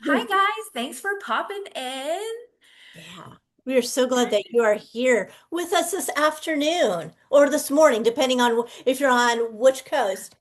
Hi guys, thanks for popping in. Yeah, we are so glad that you are here with us this afternoon or this morning, depending on if you're on which coast.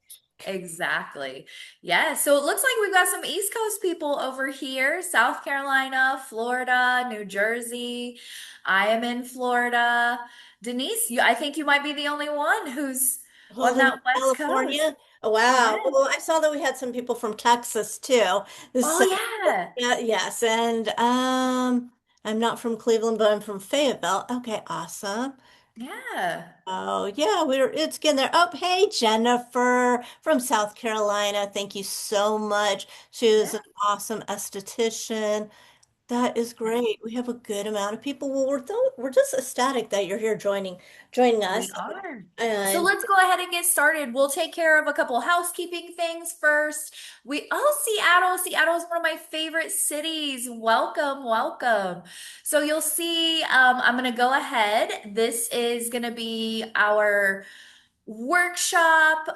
Exactly. Yeah, so it looks like we've got some East Coast people over here, South Carolina, Florida, New Jersey. I am in Florida. Denise, I think you might be the only one who's on Holding that West Coast. California. Oh, wow. Yes. Well, I saw that we had some people from Texas too. Oh So, yeah. yeah, yes. And I'm not from Cleveland, but I'm from Fayetteville. Okay, awesome. Yeah. Oh, yeah, it's getting there. Oh, hey, Jennifer from South Carolina. Thank you so much. She is Yeah. an awesome esthetician. That is great. We have a good amount of people. Well, we're just ecstatic that you're here joining We us. are. So And let's go ahead and get started. We'll take care of a couple housekeeping things first. Seattle. Seattle is one of my favorite cities. Welcome, welcome. So you'll see, I'm going to go ahead. This is going to be our workshop.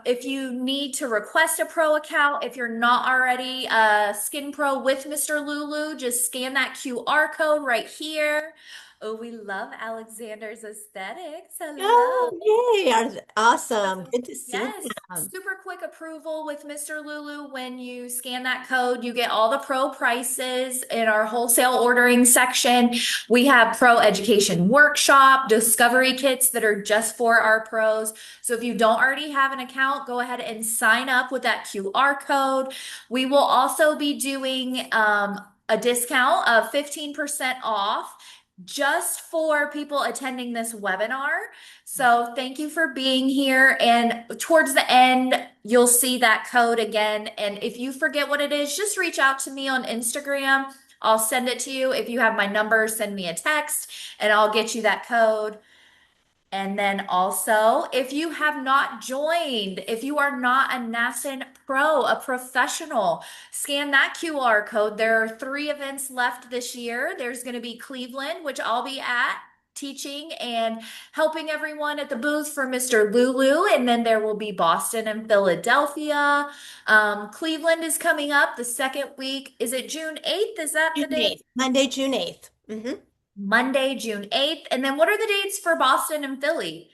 If you need to request a pro account, if you're not already a Skin Pro with Mr. Lulu, just scan that QR code right here. Oh, we love Alexander's aesthetics. Hello. oh, yay. Awesome. Good to see Yes, them. super quick approval with Mr. Lulu. When you scan that code, you get all the pro prices in our wholesale ordering section. We have pro education workshop, discovery kits that are just for our pros. So if you don't already have an account, go ahead and sign up with that QR code. We will also be doing a discount of 15% off just for people attending this webinar. So thank you for being here. And towards the end, you'll see that code again. And if you forget what it is, just reach out to me on Instagram. I'll send it to you. If you have my number, send me a text and I'll get you that code. And then also, if you have not joined, if you are not a NASN Pro, a professional, scan that QR code. There are 3 events left this year. There's going to be Cleveland, which I'll be at teaching and helping everyone at the booth for Mr. Lulu. And then there will be Boston and Philadelphia. Cleveland is coming up the second week. Is it June 8th? Is that the June date? 8th, Monday, June 8th. Monday, June 8th. And then what are the dates for Boston and Philly?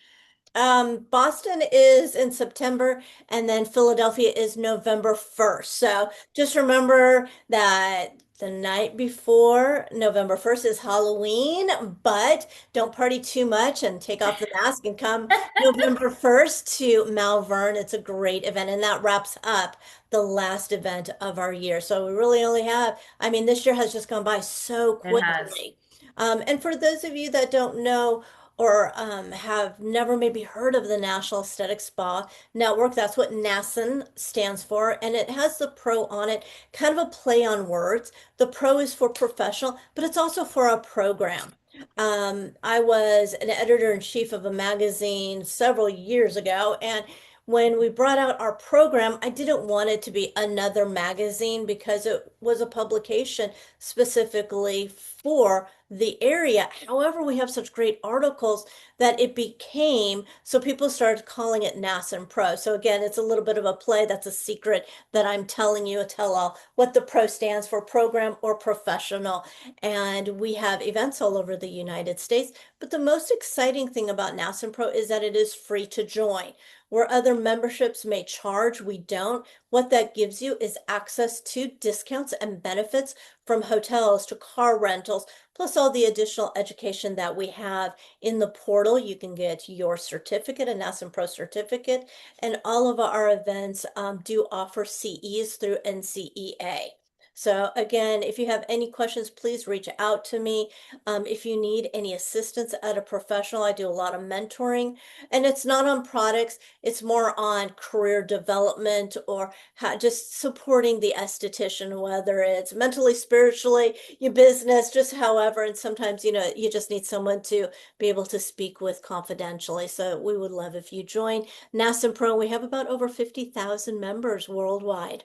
Boston is in September, and then Philadelphia is November 1st. So just remember that the night before November 1st is Halloween, but don't party too much and take off the mask and come November 1st to Malvern. It's a great event, and that wraps up the last event of our year. So we really only have, I mean, this year has just gone by so It has. quickly. And for those of you that don't know, or have never maybe heard of the National Aesthetic Spa Network. That's what NASN stands for, and it has the pro on it, kind of a play on words. The pro is for professional, but it's also for a program. I was an editor-in-chief of a magazine several years ago, and when we brought out our program, I didn't want it to be another magazine because it was a publication specifically for the area. However, we have such great articles that it became, so people started calling it NASNPRO. So again, it's a little bit of a play. That's a secret that I'm telling you, a tell all, what the pro stands for, program or professional. And we have events all over the United States. But the most exciting thing about NASNPRO is that it is free to join. Where other memberships may charge, we don't. What that gives you is access to discounts and benefits from hotels to car rentals, plus all the additional education that we have in the portal. You can get your certificate, a NASM Pro certificate, and all of our events do offer CEs through NCEA. So again, if you have any questions, please reach out to me. If you need any assistance at a professional, I do a lot of mentoring, and it's not on products, it's more on career development or just supporting the esthetician, whether it's mentally, spiritually, your business, just however. And sometimes, you just need someone to be able to speak with confidentially. So we would love if you join NASM Pro. We have about over 50,000 members worldwide.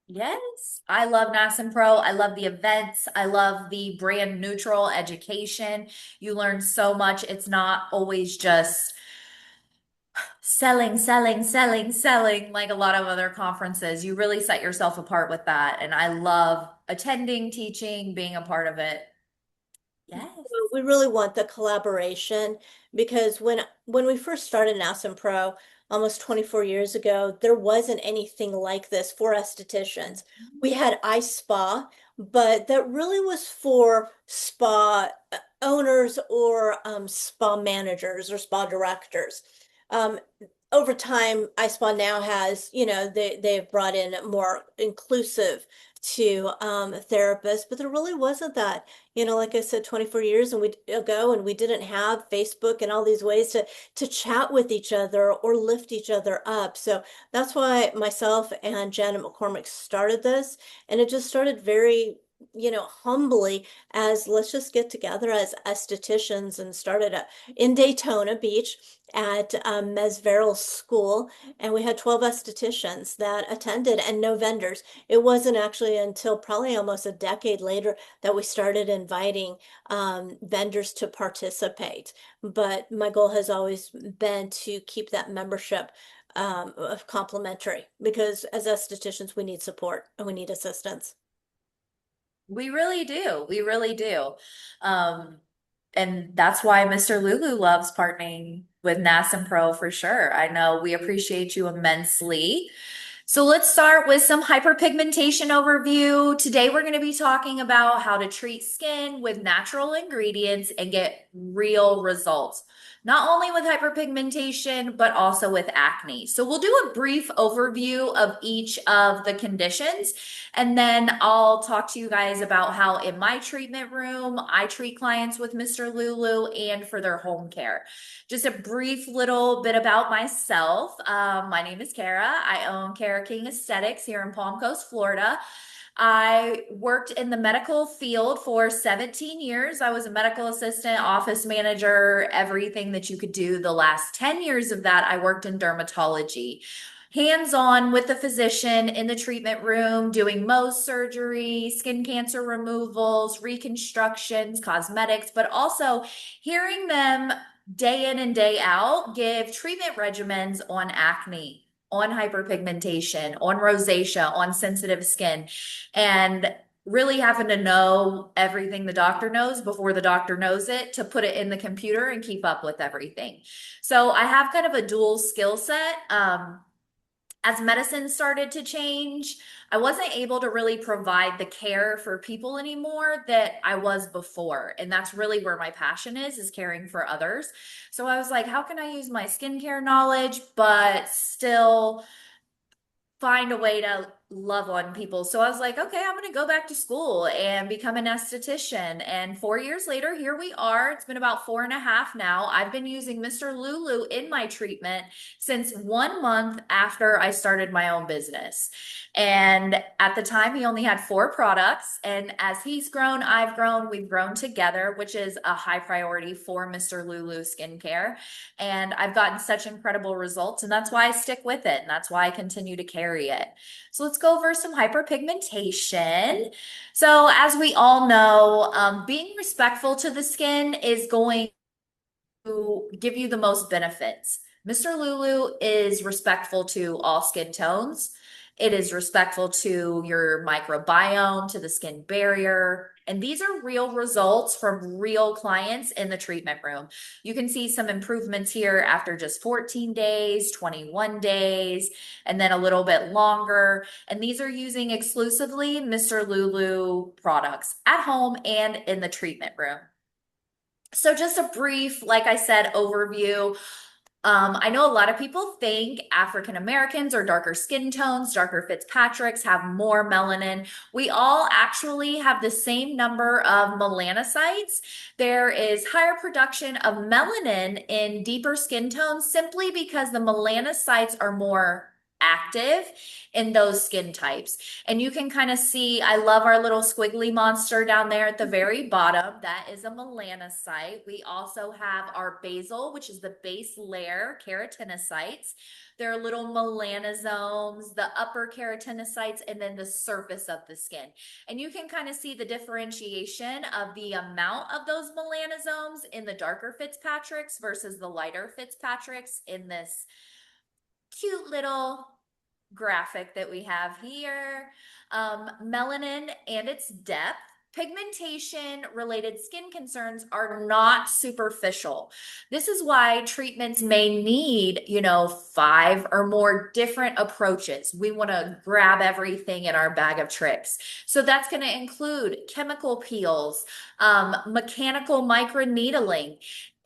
Yes, I love NASNPRO. I love the events. I love the brand neutral education. You learn so much. It's not always just selling, selling, selling, selling, like a lot of other conferences. You really set yourself apart with that. And I love attending, teaching, being a part of it. Yes. We really want the collaboration because when we first started NASNPRO almost 24 years ago, there wasn't anything like this for estheticians. We had iSpa, but that really was for spa owners or spa managers or spa directors. Um, Over time, iSpa now has, they've brought in more inclusive to therapists, but there really wasn't that. Like I said, 24 years ago, and we didn't have Facebook and all these ways to chat with each other or lift each other up. So that's why myself and Janet McCormick started this, and it just started very, humbly as let's just get together as estheticians and started in Daytona Beach at Mesveril School, and we had 12 estheticians that attended and no vendors. It wasn't actually until probably almost a decade later that we started inviting vendors to participate. But my goal has always been to keep that membership of complimentary because as estheticians, we need support and we need assistance. We really do. We really do. Um, and that's why Mr. Lulu loves partnering with NASNPRO for sure. I know we appreciate you immensely. So let's start with some hyperpigmentation overview. Today we're going to be talking about how to treat skin with natural ingredients and get real results. Not only with hyperpigmentation, but also with acne. So we'll do a brief overview of each of the conditions, and then I'll talk to you guys about how in my treatment room, I treat clients with Mr. Lulu and for their home care. Just a brief little bit about myself. My name is Kara. I own Kara King Aesthetics here in Palm Coast, Florida. I worked in the medical field for 17 years. I was a medical assistant, office manager, everything that you could do. The last 10 years of that, I worked in dermatology. Hands on with the physician in the treatment room, doing Mohs surgery, skin cancer removals, reconstructions, cosmetics, but also hearing them day in and day out give treatment regimens on acne, on hyperpigmentation, on rosacea, on sensitive skin, and really having to know everything the doctor knows before the doctor knows it to put it in the computer and keep up with everything. So I have kind of a dual skill set. As medicine started to change, I wasn't able to really provide the care for people anymore that I was before. And that's really where my passion is caring for others. So I was like, how can I use my skincare knowledge, but still find a way to love on people. So I was like, okay, I'm going to go back to school and become an esthetician. And 4 years later, here we are. It's been about 4.5 now. I've been using Mr. Lulu in my treatment since 1 month after I started my own business. And at the time, he only had 4 products. And as he's grown, I've grown, we've grown together, which is a high priority for Mr. Lulu skincare. And I've gotten such incredible results, and that's why I stick with it. And that's why I continue to carry it. So let's go over some hyperpigmentation. So as we all know, being respectful to the skin is going to give you the most benefits. Mr. Lulu is respectful to all skin tones. It is respectful to your microbiome, to the skin barrier. And these are real results from real clients in the treatment room. You can see some improvements here after just 14 days, 21 days, and then a little bit longer. And these are using exclusively Mr. Lulu products at home and in the treatment room. So just a brief, like I said, overview. I know a lot of people think African Americans or darker skin tones, darker Fitzpatricks have more melanin. We all actually have the same number of melanocytes. There is higher production of melanin in deeper skin tones simply because the melanocytes are more active in those skin types. And you can kind of see, I love our little squiggly monster down there at the very bottom. That is a melanocyte. We also have our basal, which is the base layer keratinocytes. There are little melanosomes, the upper keratinocytes, and then the surface of the skin. And you can kind of see the differentiation of the amount of those melanosomes in the darker Fitzpatricks versus the lighter Fitzpatricks in this cute little graphic that we have here. Melanin and its depth. Pigmentation related skin concerns are not superficial. This is why treatments may need, 5 or more different approaches. We want to grab everything in our bag of tricks. So that's going to include chemical peels, mechanical microneedling,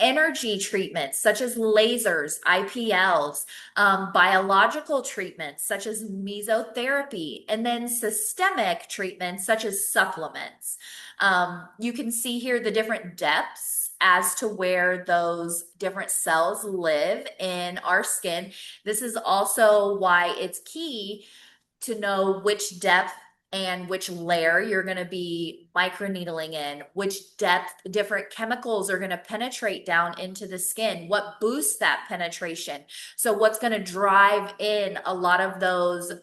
energy treatments such as lasers, IPLs, biological treatments such as mesotherapy, and then systemic treatments such as supplements. You can see here the different depths as to where those different cells live in our skin. This is also why it's key to know which depth and which layer you're going to be microneedling in, which depth different chemicals are going to penetrate down into the skin, what boosts that penetration. So, what's going to drive in a lot of those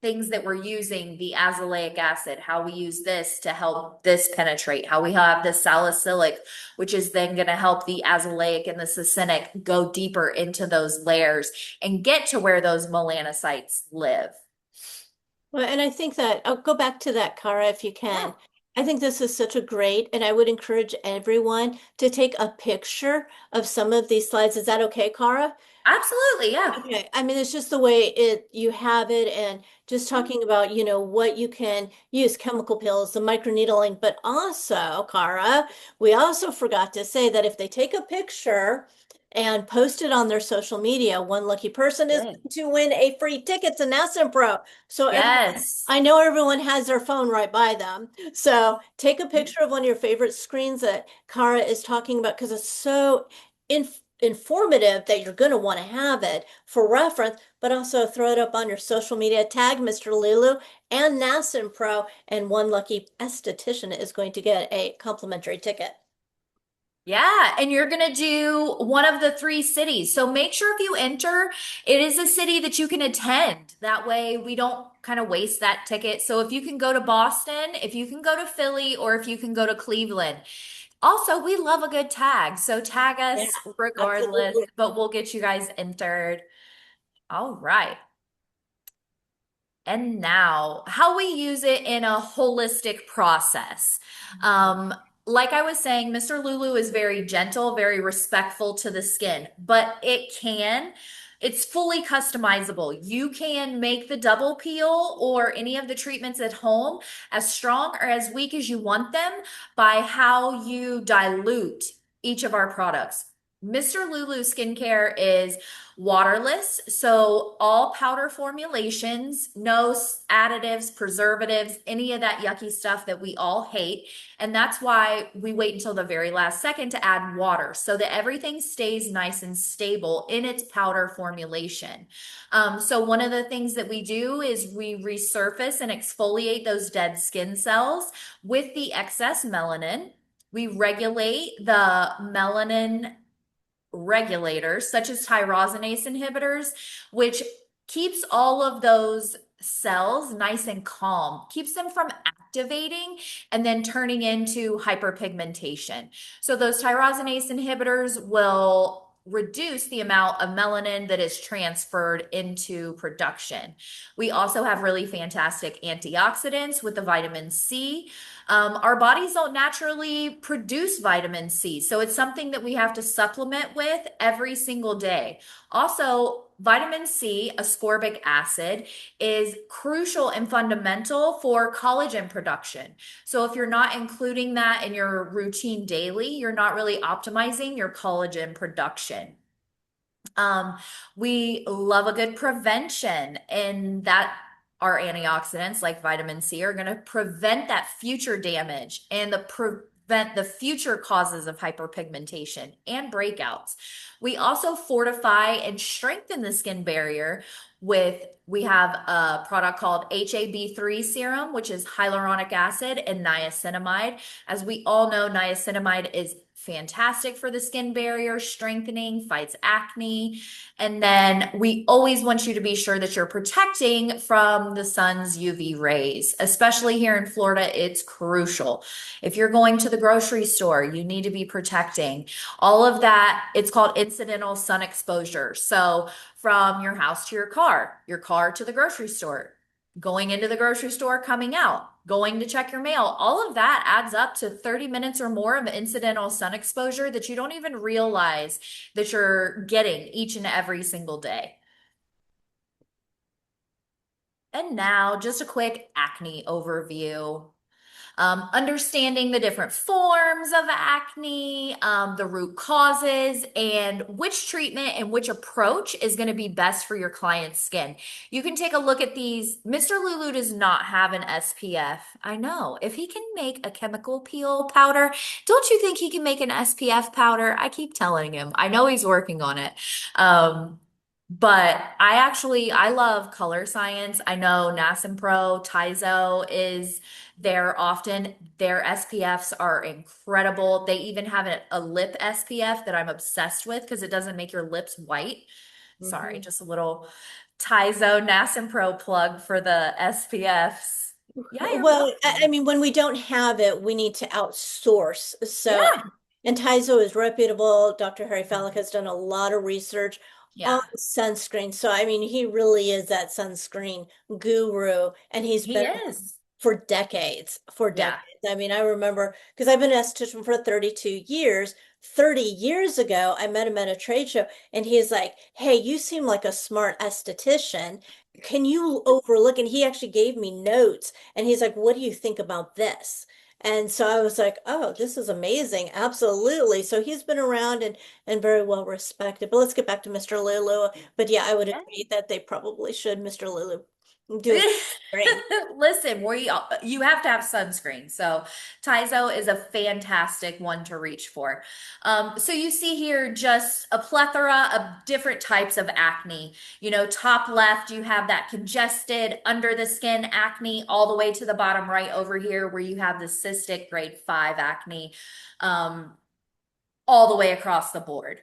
things that we're using, the azelaic acid, how we use this to help this penetrate, how we have the salicylic, which is then going to help the azelaic and the succinic go deeper into those layers and get to where those melanocytes live. Well, and I think that I'll go back to that, Cara, if you Yeah, can. I think this is such a great, and I would encourage everyone to take a picture of some of these slides. Is that okay, Cara? absolutely. Yeah. Okay, I mean, it's just the way it you have it, and just talking about, what you can use, chemical pills, the microneedling, but also, Cara, we also forgot to say that if they take a picture and post it on their social media, one lucky person is Good. going to win a free ticket to NASNPRO. So everyone, Yes. I know everyone has their phone right by them. So take a picture of one of your favorite screens that Cara is talking about because it's so informative that you're going to want to have it for reference, but also throw it up on your social media, tag Mr. Lulu and NASNPRO, and one lucky esthetician is going to get a complimentary ticket. Yeah, and you're going to do one of the 3 cities. So make sure if you enter, it is a city that you can attend. That way we don't kind of waste that ticket. So if you can go to Boston, if you can go to Philly, or if you can go to Cleveland. Also, we love a good tag. So tag Yeah, us regardless, absolutely. but we'll get you guys entered. All right. And now, how we use it in a holistic process. Um, like I was saying, Mr. Lulu is very gentle, very respectful to the skin, but it's fully customizable. You can make the double peel or any of the treatments at home as strong or as weak as you want them by how you dilute each of our products. Mr. Lulu skincare is waterless, so all powder formulations, no additives, preservatives, any of that yucky stuff that we all hate. And that's why we wait until the very last second to add water so that everything stays nice and stable in its powder formulation. So one of the things that we do is we resurface and exfoliate those dead skin cells with the excess melanin. We regulate the melanin regulators, such as tyrosinase inhibitors, which keeps all of those cells nice and calm, keeps them from activating and then turning into hyperpigmentation. So those tyrosinase inhibitors will reduce the amount of melanin that is transferred into production. We also have really fantastic antioxidants with the vitamin C. Our bodies don't naturally produce vitamin C, so it's something that we have to supplement with every single day. Also, vitamin C, ascorbic acid, is crucial and fundamental for collagen production. So, if you're not including that in your routine daily, you're not really optimizing your collagen production. Um, we love a good prevention, and that our antioxidants like vitamin C are going to prevent that future damage and prevent the future causes of hyperpigmentation and breakouts. We also fortify and strengthen the skin barrier with we have a product called HAB3 serum, which is hyaluronic acid and niacinamide. As we all know, niacinamide is fantastic for the skin barrier strengthening, fights acne. And then we always want you to be sure that you're protecting from the sun's UV rays, especially here in Florida. It's crucial. If you're going to the grocery store, you need to be protecting all of that. It's called incidental sun exposure. So from your house to your car to the grocery store, going into the grocery store, coming out, going to check your mail, all of that adds up to 30 minutes or more of incidental sun exposure that you don't even realize that you're getting each and every single day. And now, just a quick acne overview. Understanding the different forms of acne, the root causes, and which treatment and which approach is going to be best for your client's skin. You can take a look at these. Mr. Lulu does not have an SPF. I know. If he can make a chemical peel powder, don't you think he can make an SPF powder? I keep telling him. I know he's working on it. But I love color science. I know NASNPRO, Tizo is there often. Their SPFs are incredible. They even have a lip SPF that I'm obsessed with because it doesn't make your lips white. Sorry, Mhm. just a little Tizo NASNPRO plug for the SPFs. Yeah, you're Well, I welcome. mean, when we don't have it, we need to outsource. So, Yeah. and Tizo is reputable. Dr. Harry Fallick Mhm. has done a lot of research on Yeah, sunscreen. So, I mean, he really is that sunscreen guru, and he's he been is. for decades, for Yeah. decades. I mean, I remember because I've been an esthetician for 32 years. 30 years ago, I met him at a trade show, and he's like, "Hey, you seem like a smart esthetician. Can you overlook?" And he actually gave me notes, and he's like, "What do you think about this?" And so I was like, "Oh, this is amazing. Absolutely." So he's been around and very well respected. But let's get back to Mr. Lulu. But yeah, I would agree that they probably should, Mr. Lulu, do a screen. Listen, you have to have sunscreen. So Tizo is a fantastic one to reach for. So you see here just a plethora of different types of acne. You know, top left, you have that congested under the skin acne, all the way to the bottom right over here, where you have the cystic grade 5 acne, um, all the way across the board.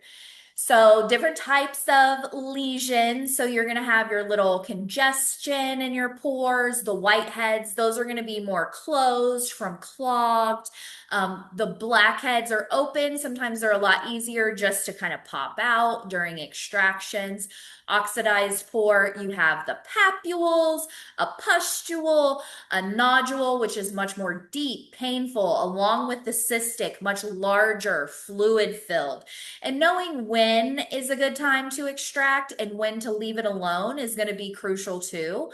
So, different types of lesions. So, you're going to have your little congestion in your pores, the whiteheads, those are going to be more closed from clogged. The blackheads are open. Sometimes they're a lot easier just to kind of pop out during extractions. Oxidized pore, you have the papules, a pustule, a nodule, which is much more deep, painful, along with the cystic, much larger, fluid filled. And knowing when is a good time to extract and when to leave it alone is going to be crucial too.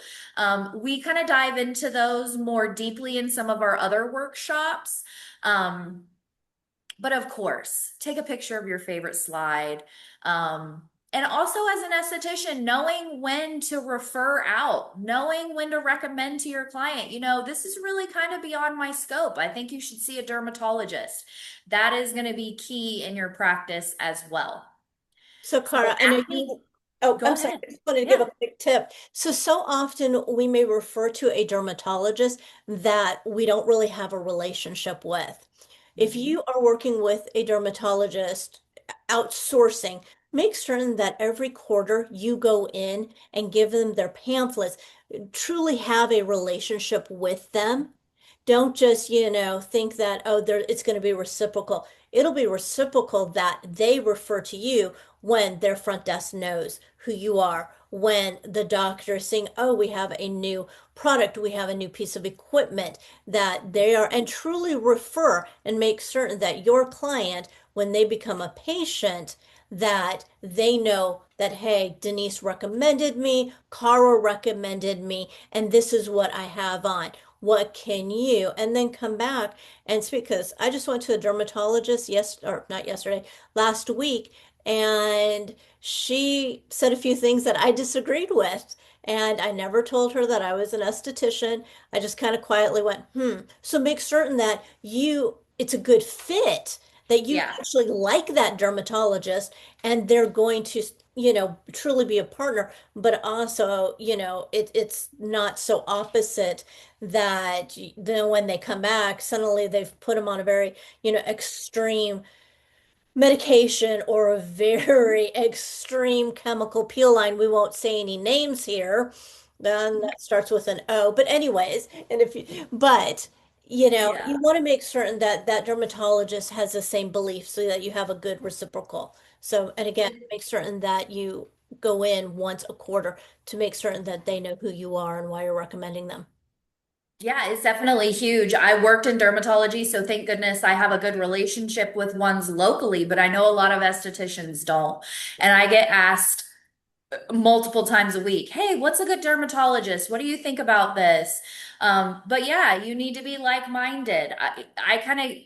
We kind of dive into those more deeply in some of our other workshops. Um, but of course, take a picture of your favorite slide. And also, as an esthetician, knowing when to refer out, knowing when to recommend to your client, this is really kind of beyond my scope. I think you should see a dermatologist. That is going to be key in your practice as well. So, So, Cara, I know acne, you, oh, go I'm sorry, ahead. I just wanted to give Yeah. a quick tip. So often we may refer to a dermatologist that we don't really have a relationship with. If Mhm. you are working with a dermatologist, outsourcing, make certain that every quarter you go in and give them their pamphlets, truly have a relationship with them. Don't just, think that, oh, it's going to be reciprocal. It'll be reciprocal that they refer to you when their front desk knows who you are, when the doctor is saying, oh, we have a new product, we have a new piece of equipment that they are, and truly refer and make certain that your client, when they become a patient, that they know that, hey, Denise recommended me, Cara recommended me, and this is what I have on. What can you? And then come back and speak. Because I just went to a dermatologist, yes, or not yesterday, last week, and she said a few things that I disagreed with. And I never told her that I was an esthetician. I just kind of quietly went, hmm. So make certain that it's a good fit, that you Yeah. actually like that dermatologist and they're going to, truly be a partner, but also, it's not so opposite that then when they come back, suddenly they've put them on a very, extreme medication or a very extreme chemical peel line. We won't say any names here. Then that starts with an O. But anyways, and if you, but you Yeah. want to make certain that that dermatologist has the same belief so that you have a good reciprocal. So, and again, make certain that you go in once a quarter to make certain that they know who you are and why you're recommending them. Yeah, it's definitely huge. I worked in dermatology, so thank goodness I have a good relationship with ones locally, but I know a lot of estheticians don't. And I get asked multiple times a week, hey, what's a good dermatologist? What do you think about this? But yeah, you need to be like-minded. I kind of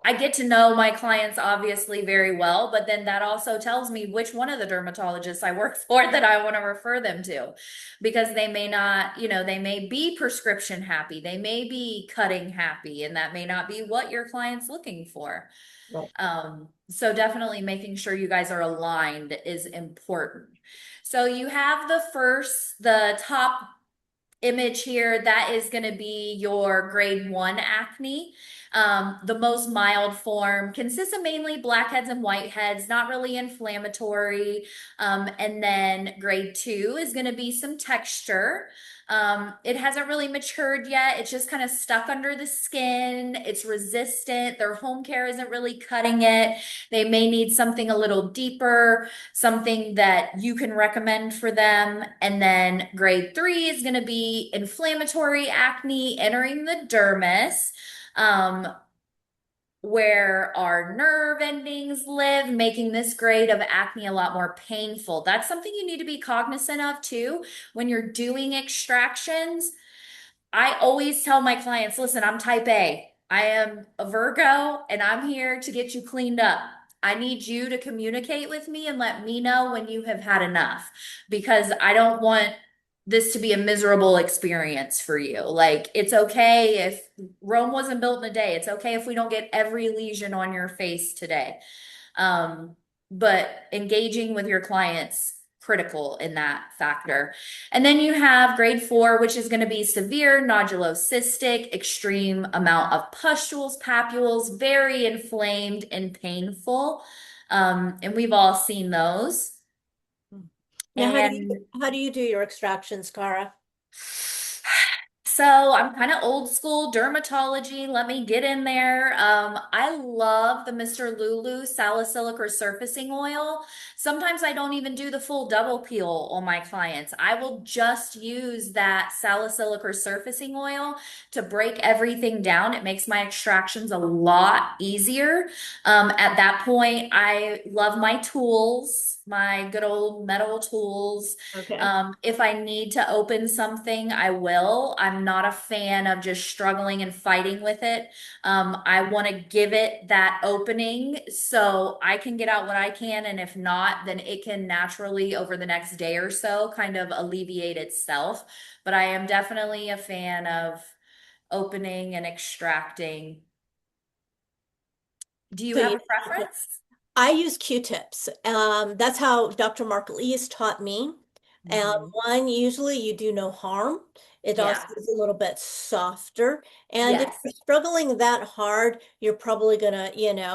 I get to know my clients obviously very well, but then that also tells me which one of the dermatologists I work for that I want to refer them to because they may not, they may be prescription happy, they may be cutting happy, and that may not be what your client's looking for. Right. So definitely making sure you guys are aligned is important. So you have the top image here, that is going to be your grade 1 acne. The most mild form consists of mainly blackheads and whiteheads, not really inflammatory. And then grade 2 is going to be some texture. It hasn't really matured yet. It's just kind of stuck under the skin. It's resistant. Their home care isn't really cutting it. They may need something a little deeper, something that you can recommend for them. And then grade 3 is going to be inflammatory acne entering the dermis. Um, where our nerve endings live, making this grade of acne a lot more painful. That's something you need to be cognizant of too when you're doing extractions. I always tell my clients, listen, I'm type A. I am a Virgo and I'm here to get you cleaned up. I need you to communicate with me and let me know when you have had enough because I don't want this to be a miserable experience for you. Like, it's okay if Rome wasn't built in a day. It's okay if we don't get every lesion on your face today. But engaging with your clients critical in that factor. And then you have grade 4, which is going to be severe nodulocystic, extreme amount of pustules, papules, very inflamed and painful. And we've all seen those. Now, And how do you do your extractions, Cara? so I'm kind of old school dermatology. Let me get in there. I love the Mr. Lulu salicylic or surfacing oil. Sometimes I don't even do the full double peel on my clients. I will just use that salicylic or surfacing oil to break everything down. It makes my extractions a lot easier. At that point, I love my tools, my good old metal tools. Okay. If I need to open something, I will. I'm not a fan of just struggling and fighting with it. I want to give it that opening so I can get out what I can. And if not, then it can naturally, over the next day or so, kind of alleviate itself. But I am definitely a fan of opening and extracting. Do you So have you a preference? I use Q-tips. That's how Dr. Mark Lees taught me. Mhm. One, usually you do no harm. It also Yeah. is a little bit softer. And if Yes. you're struggling that hard, you're probably gonna,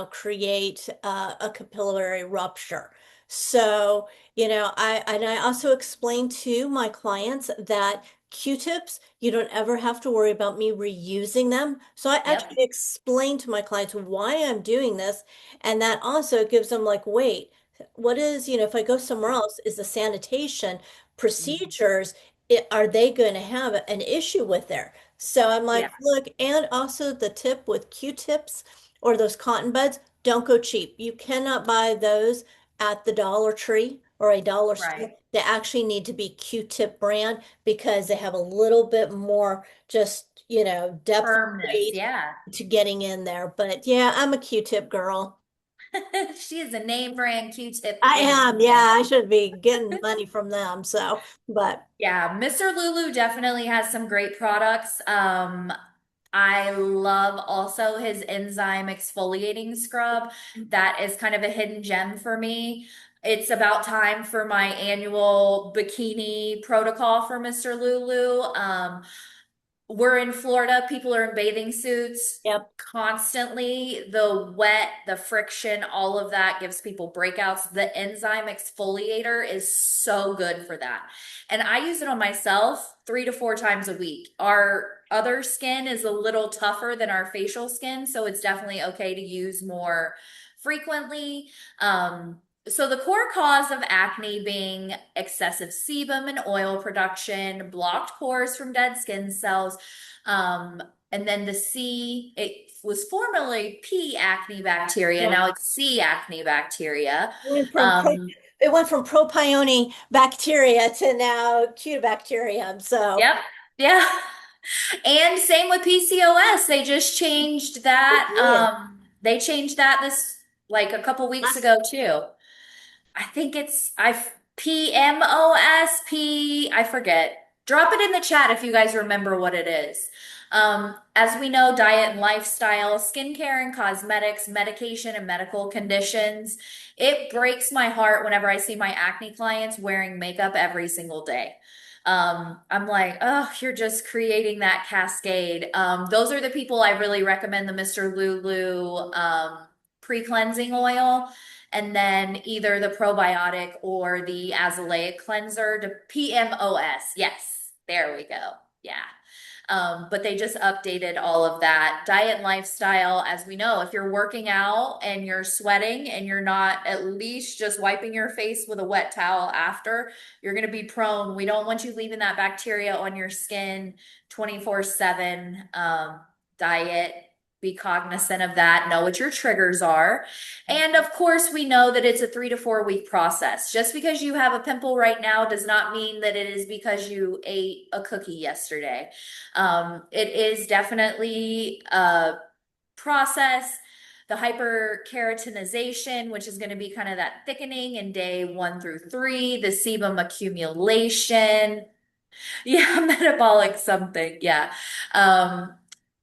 create a capillary rupture. So, I also explain to my clients that Q-tips, you don't ever have to worry about me reusing them. So I Yep. actually explain to my clients why I'm doing this, and that also gives them like, wait, what is, if I go somewhere else, is the sanitation Mhm. procedures, are they going to have an issue with there? So I'm Yeah. like, look, and also the tip with Q-tips or those cotton buds, don't go cheap. You cannot buy those at the Dollar Tree or a dollar store. Right. They actually need to be Q-tip brand because they have a little bit more just, depth of Firmness. weight Yeah. to getting in there. But yeah, I'm a Q-tip girl. She is a name brand Q-tip I queen. am, yeah, I should be getting money from them. So, but Yeah, Mr. Lulu definitely has some great products. I love also his enzyme exfoliating scrub. That is kind of a hidden gem for me. It's about time for my annual bikini protocol for Mr. Lulu. we're in Florida, people are in bathing suits Yep. constantly. The wet, the friction, all of that gives people breakouts. The enzyme exfoliator is so good for that. And I use it on myself 3 to 4 times a week. Our other skin is a little tougher than our facial skin, so it's definitely okay to use more frequently. So the core cause of acne being excessive sebum and oil production, blocked pores from dead skin cells, and then the C, it was formerly P acne bacteria, Yep. now it's C acne bacteria. Went from pro, Um, it went from propionic bacteria to now Cutibacterium. So yep, yeah. And same with PCOS. They just changed they that. did They changed that this like a couple weeks last. ago too. I think it's PMOSP. I forget. Drop it in the chat if you guys remember what it is. As we know, diet and lifestyle, skincare and cosmetics, medication and medical conditions. It breaks my heart whenever I see my acne clients wearing makeup every single day. I'm like, oh, you're just creating that cascade. Those are the people I really recommend the Mr. Lulu pre-cleansing oil, and then either the probiotic or the azelaic cleanser to PMOS. Yes, there we go. Yeah. But they just updated all of that. Diet and lifestyle, as we know, if you're working out and you're sweating and you're not at least just wiping your face with a wet towel after, you're going to be prone. We don't want you leaving that bacteria on your skin 24/7. Diet, be cognizant of that, know what your triggers are. And of course, we know that it's a 3 to 4 week process. Just because you have a pimple right now does not mean that it is because you ate a cookie yesterday. It is definitely a process. The hyperkeratinization, which is going to be kind of that thickening in day 1 through 3, the sebum accumulation, yeah, metabolic something. Yeah. Um,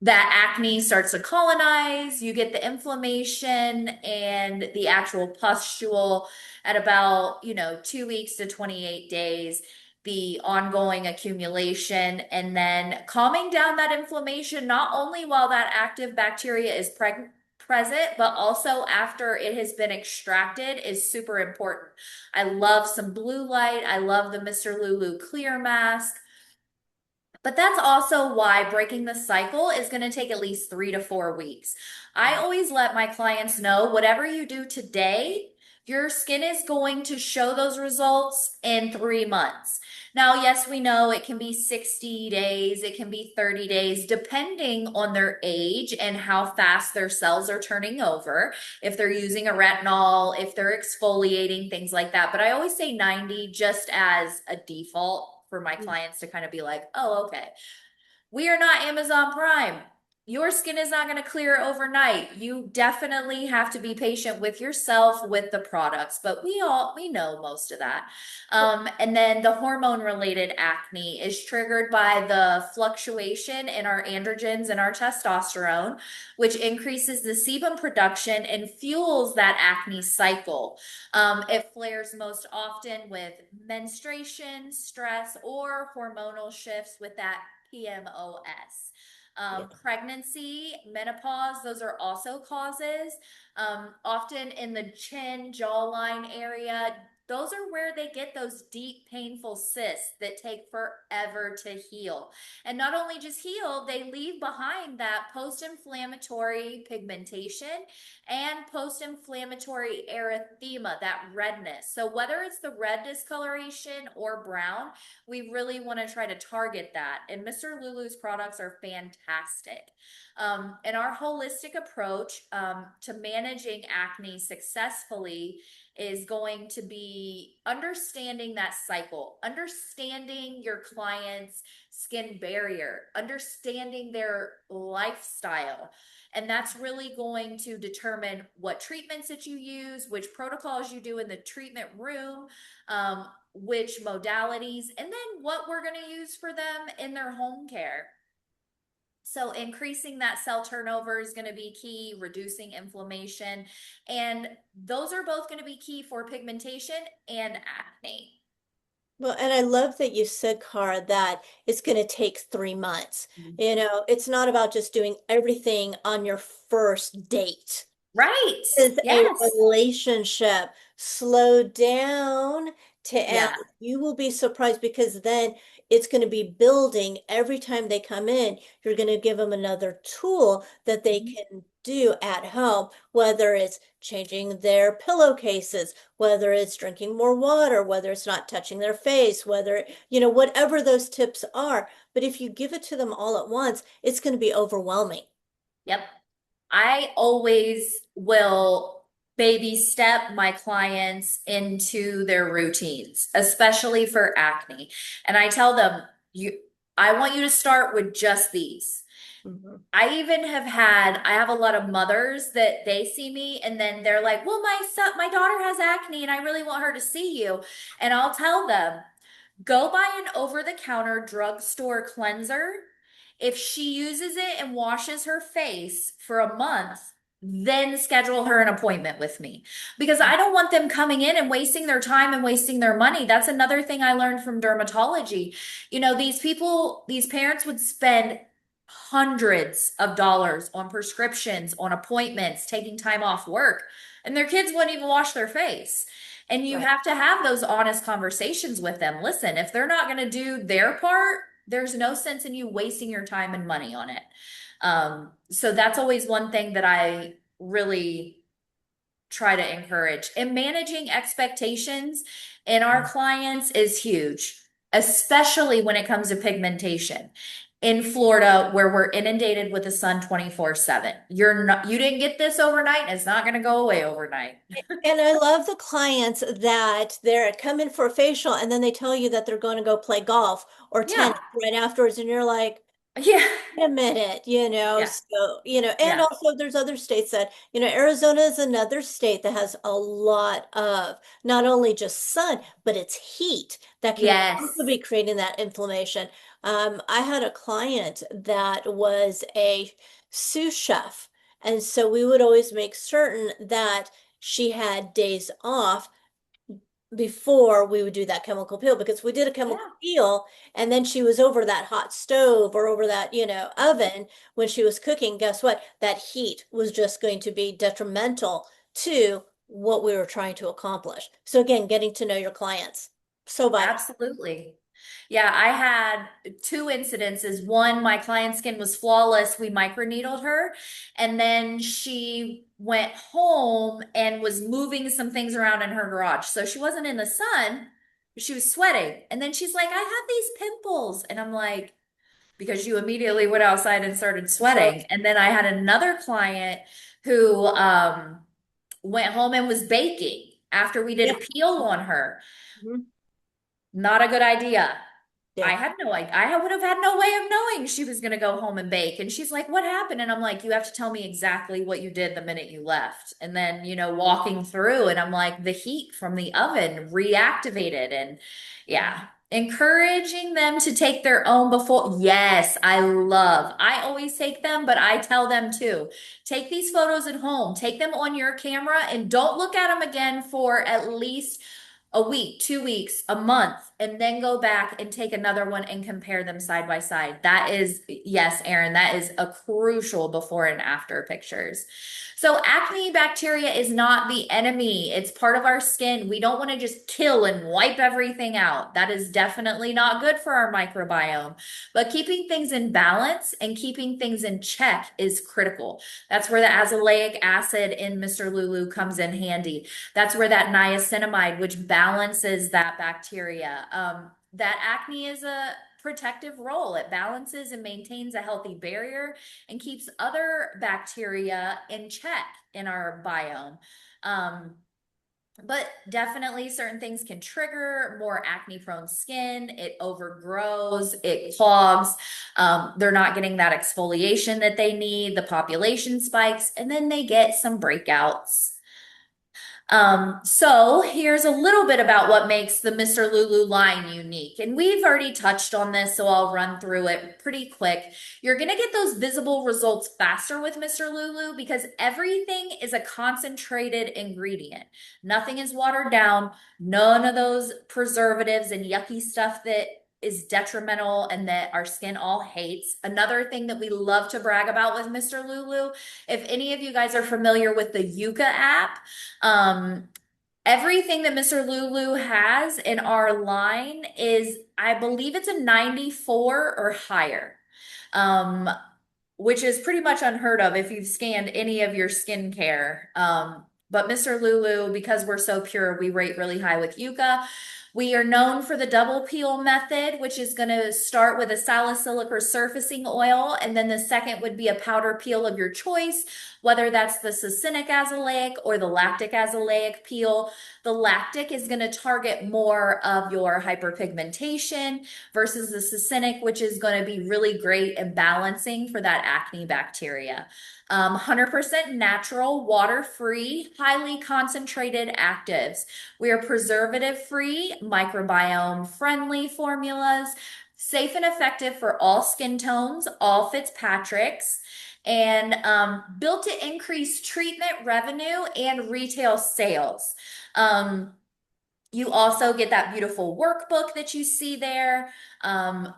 that acne starts to colonize, you get the inflammation and the actual pustule at about, 2 weeks to 28 days, the ongoing accumulation, and then calming down that inflammation, not only while that active bacteria is present, but also after it has been extracted is super important. I love some blue light. I love the Mr. Lulu clear mask. But that's also why breaking the cycle is going to take at least 3 to 4 weeks. I always let my clients know whatever you do today, your skin is going to show those results in 3 months. Now, yes, we know it can be 60 days, it can be 30 days, depending on their age and how fast their cells are turning over. If they're using a retinol, if they're exfoliating, things like that. But I always say 90 just as a default for my clients to kind of be like, oh, okay, we are not Amazon Prime. Your skin is not going to clear overnight. You definitely have to be patient with yourself with the products, but we know most of that. And then the hormone related acne is triggered by the fluctuation in our androgens and our testosterone, which increases the sebum production and fuels that acne cycle. It flares most often with menstruation, stress, or hormonal shifts with that PMOS. Yeah. Pregnancy, menopause, those are also causes. Often in the chin, jawline area, those are where they get those deep, painful cysts that take forever to heal. And not only just heal, they leave behind that post inflammatory pigmentation and post inflammatory erythema, that redness. So, whether it's the red discoloration or brown, we really want to try to target that. And Mr. Lulu's products are fantastic. And our holistic approach to managing acne successfully is going to be understanding that cycle, understanding your client's skin barrier, understanding their lifestyle. And that's really going to determine what treatments that you use, which protocols you do in the treatment room, which modalities, and then what we're going to use for them in their home care. So increasing that cell turnover is going to be key, reducing inflammation, and those are both going to be key for pigmentation and acne. Well, and I love that you said, Cara, that it's going to take 3 months. You know, it's not about just doing everything on your first date. Right. Is a Yes. relationship. Slow down and Yeah. you will be surprised because then it's going to be building every time they come in. You're going to give them another tool that they Mhm. can do at home, whether it's changing their pillowcases, whether it's drinking more water, whether it's not touching their face, whether, whatever those tips are. But if you give it to them all at once, it's going to be overwhelming. Yep. I always will baby step my clients into their routines, especially for acne. And I tell them, I want you to start with just these. Mhm. I have a lot of mothers that they see me and then they're like, well, my daughter has acne and I really want her to see you. And I'll tell them, go buy an over-the-counter drugstore cleanser. If she uses it and washes her face for a month, then schedule her an appointment with me because I don't want them coming in and wasting their time and wasting their money. That's another thing I learned from dermatology. These parents would spend hundreds of dollars on prescriptions, on appointments, taking time off work, and their kids wouldn't even wash their face. And you Right. have to have those honest conversations with them. Listen, if they're not going to do their part, there's no sense in you wasting your time and money on it. So that's always one thing that I really try to encourage. And managing expectations in our clients is huge, especially when it comes to pigmentation. In Florida, where we're inundated with the sun 24/7. You didn't get this overnight, and it's not going to go away overnight. And I love the clients that they're coming for a facial and then they tell you that they're going to go play golf or tennis Yeah. right afterwards. And you're like, Yeah. wait a minute, Yeah. so, and Yeah. also there's other states that, Arizona is another state that has a lot of not only just sun, but it's heat that can also Yes. be creating that inflammation. I had a client that was a sous chef. And so we would always make certain that she had days off before we would do that chemical peel because we did a chemical Yeah. peel and then she was over that hot stove or over that, oven when she was cooking, guess what? That heat was just going to be detrimental to what we were trying to accomplish. So again, getting to know your clients, so vital. Absolutely. Yeah, I had two incidences. One, my client's skin was flawless. We microneedled her, and then she went home and was moving some things around in her garage. So she wasn't in the sun, but she was sweating. And then she's like, I have these pimples. And I'm like, because you immediately went outside and started So, sweating. And then I had another client who went home and was baking after we did a yeah. peel on her. Mhm. Not a good idea. I Yeah. had no idea. I would have had no way of knowing she was going to go home and bake. And she's like, what happened? And I'm like, you have to tell me exactly what you did the minute you left. And then, walking through, and I'm like, the heat from the oven reactivated. And yeah, encouraging them to take their own before. Yes, I always take them, but I tell them too. Take these photos at home, take them on your camera, and don't look at them again for at least a week, 2 weeks, a month, and then go back and take another one and compare them side by side. That is, yes, Erin, that is a crucial before and after pictures. So, acne bacteria is not the enemy. It's part of our skin. We don't want to just kill and wipe everything out. That is definitely not good for our microbiome. But keeping things in balance and keeping things in check is critical. That's where the azelaic acid in Mr. Lulu comes in handy. That's where that niacinamide, which balances that bacteria. That acne is a protective role. It balances and maintains a healthy barrier and keeps other bacteria in check in our biome. Um, but definitely certain things can trigger more acne prone skin. It overgrows, it clogs. They're not getting that exfoliation that they need. The population spikes, and then they get some breakouts. So here's a little bit about what makes the Mr. Lulu line unique. And we've already touched on this, so I'll run through it pretty quick. You're going to get those visible results faster with Mr. Lulu because everything is a concentrated ingredient. Nothing is watered down, none of those preservatives and yucky stuff that is detrimental and that our skin all hates. Another thing that we love to brag about with Mr. Lulu, if any of you guys are familiar with the Yuka app, um, everything that Mr. Lulu has in our line is, I believe it's a 94 or higher. Um, which is pretty much unheard of if you've scanned any of your skincare. But Mr. Lulu, because we're so pure, we rate really high with Yucca. We are known for the double peel method, which is going to start with a salicylic or surfacing oil, and then the second would be a powder peel of your choice, whether that's the succinic azelaic or the lactic azelaic peel. The lactic is going to target more of your hyperpigmentation versus the succinic, which is going to be really great in balancing for that acne bacteria. 100% natural, water-free, highly concentrated actives. We are preservative-free, microbiome-friendly formulas, safe and effective for all skin tones, all Fitzpatrick's, and built to increase treatment revenue and retail sales. Um, you also get that beautiful workbook that you see there.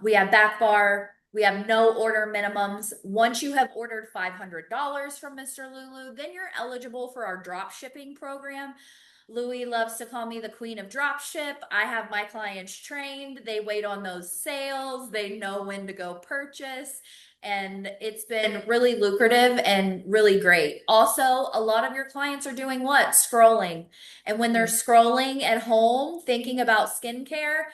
We have back bar. We have no order minimums. Once you have ordered $500 from Mr. Lulu, then you're eligible for our drop shipping program. Louis loves to call me the queen of drop ship. I have my clients trained. They wait on those sales. They know when to go purchase. And it's been really lucrative and really great. Also, a lot of your clients are doing what? Scrolling. And when they're scrolling at home thinking about skincare,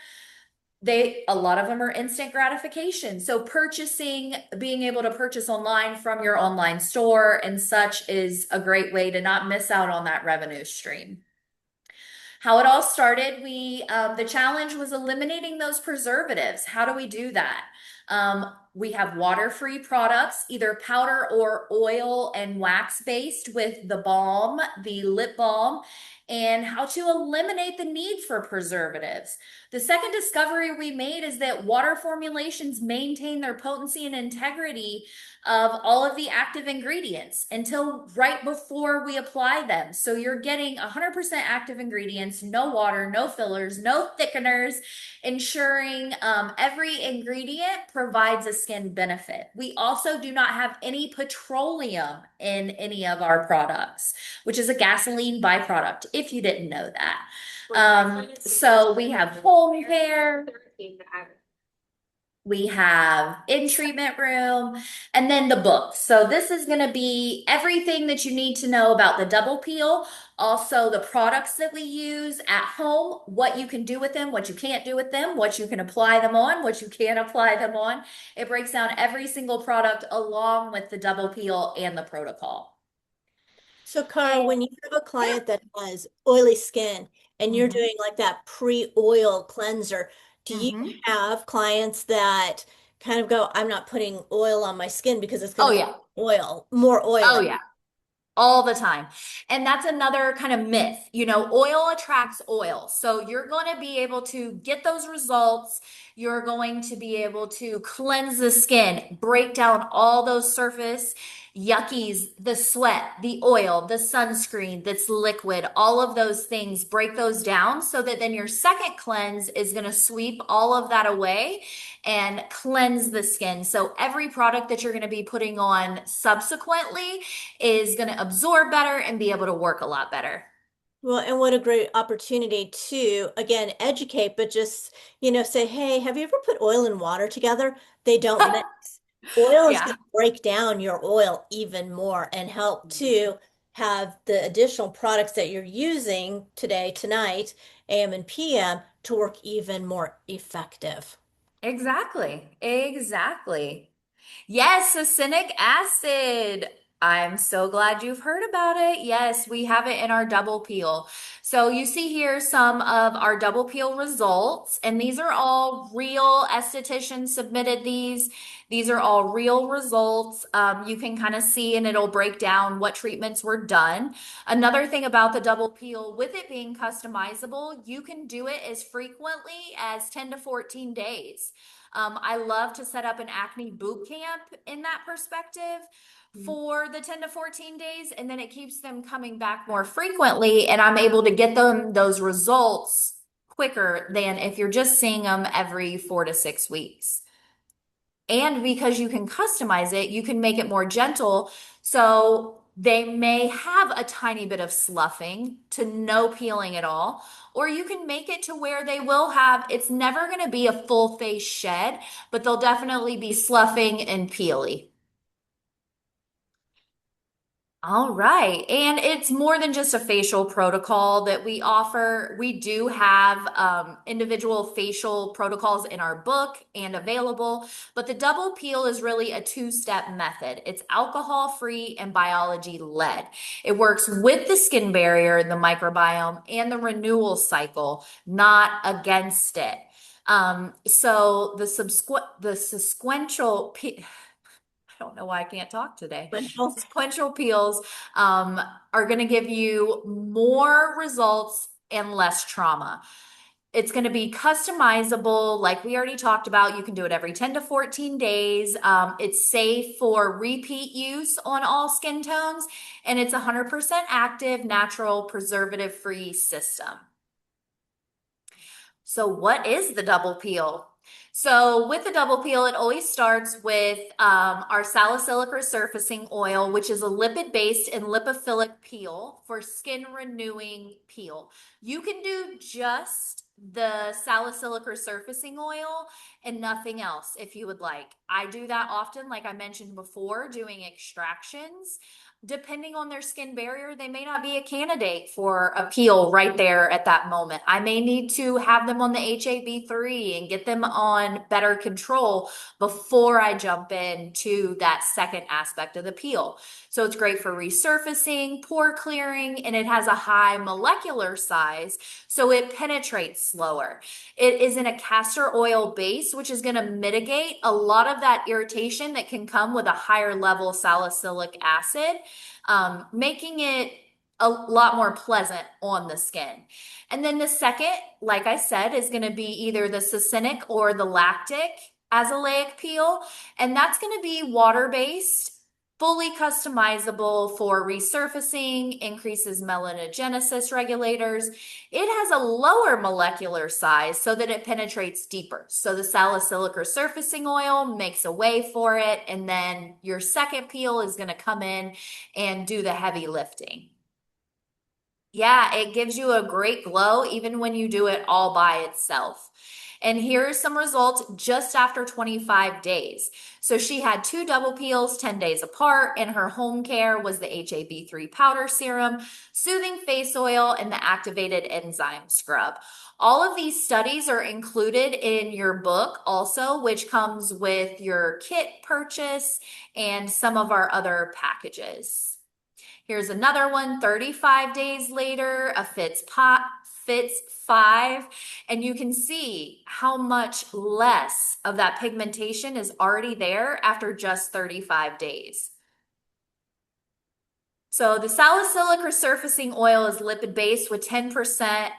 a lot of them are instant gratification. So purchasing, being able to purchase online from your online store and such is a great way to not miss out on that revenue stream. How it all started, the challenge was eliminating those preservatives. How do we do that? We have water-free products, either powder or oil and wax-based with the balm, the lip balm, and how to eliminate the need for preservatives. The second discovery we made is that water formulations maintain their potency and integrity of all of the active ingredients until right before we apply them. So you're getting 100% active ingredients, no water, no fillers, no thickeners, ensuring every ingredient provides a skin benefit. We also do not have any petroleum in any of our products, which is a gasoline byproduct, if you didn't know that. So we have home care. We have in treatment room and then the book. So this is going to be everything that you need to know about the double peel. Also the products that we use at home, what you can do with them, what you can't do with them, what you can apply them on, what you can't apply them on. It breaks down every single product along with the double peel and the protocol. So, Cara, And when you have a yeah. client that has oily skin and you're Mhm. doing like that pre-oil cleanser, do you Mhm. have clients that kind of go, I'm not putting oil on my skin because it's going Oh to yeah. oil, more Oh oiling? yeah. All the time. And that's another kind of myth. You know, oil attracts oil. So you're going to be able to get those results. You're going to be able to cleanse the skin, break down all those surface yuckies, the sweat, the oil, the sunscreen that's liquid, all of those things, break those down so that then your second cleanse is going to sweep all of that away and cleanse the skin. So every product that you're going to be putting on subsequently is going to absorb better and be able to work a lot better. Well, and what a great opportunity to, again, educate, but just, say, hey, have you ever put oil and water together? They don't mix. Oil is Yeah. going to break down your oil even more and help to have the additional products that you're using today, tonight, AM and PM, to work even more effective. Exactly. Exactly. Yes, succinic acid. I'm so glad you've heard about it. Yes, we have it in our double peel. So you see here some of our double peel results, and these are all real estheticians submitted these. These are all real results. You can kind of see, and it'll break down what treatments were done. Another thing about the double peel, with it being customizable, you can do it as frequently as 10 to 14 days. I love to set up an acne boot camp in that perspective for the 10 to 14 days, and then it keeps them coming back more frequently, and I'm able to get them those results quicker than if you're just seeing them every 4 to 6 weeks. And because you can customize it, you can make it more gentle. So they may have a tiny bit of sloughing to no peeling at all, or you can make it to where they will have, it's never going to be a full face shed, but they'll definitely be sloughing and peely. All right. And it's more than just a facial protocol that we offer. We do have individual facial protocols in our book and available, but the double peel is really a two-step method. It's alcohol-free and biology-led. It works with the skin barrier, the microbiome, and the renewal cycle, not against it. The sequential I don't know why I can't talk today. Wonderful. Sequential peels um, are going to give you more results and less trauma. It's going to be customizable, like we already talked about. You can do it every 10 to 14 days. It's safe for repeat use on all skin tones, and it's 100% active, natural, preservative-free system. So, what is the double peel? So, with the double peel, it always starts with our salicylic resurfacing oil, which is a lipid based and lipophilic peel for skin renewing peel. You can do just the salicylic resurfacing oil and nothing else if you would like. I do that often, like I mentioned before, doing extractions. Depending on their skin barrier, they may not be a candidate for a peel right there at that moment. I may need to have them on the HAB3 and get them on better control before I jump into that second aspect of the peel. So it's great for resurfacing, pore clearing, and it has a high molecular size, so it penetrates slower. It is in a castor oil base, which is going to mitigate a lot of that irritation that can come with a higher level salicylic acid, making it a lot more pleasant on the skin. And then the second, like I said, is going to be either the succinic or the lactic azelaic peel. And that's going to be water-based, fully customizable for resurfacing, increases melanogenesis regulators. It has a lower molecular size so that it penetrates deeper. So the salicylic resurfacing oil makes a way for it, and then your second peel is going to come in and do the heavy lifting. Yeah, it gives you a great glow even when you do it all by itself. And here are some results just after 25 days. So she had two double peels 10 days apart, and her home care was the HAB3 powder serum, soothing face oil, and the activated enzyme scrub. All of these studies are included in your book also, which comes with your kit purchase and some of our other packages. Here's another one, 35 days later, a fits 5, and you can see how much less of that pigmentation is already there after just 35 days. So the salicylic resurfacing oil is lipid based with 10%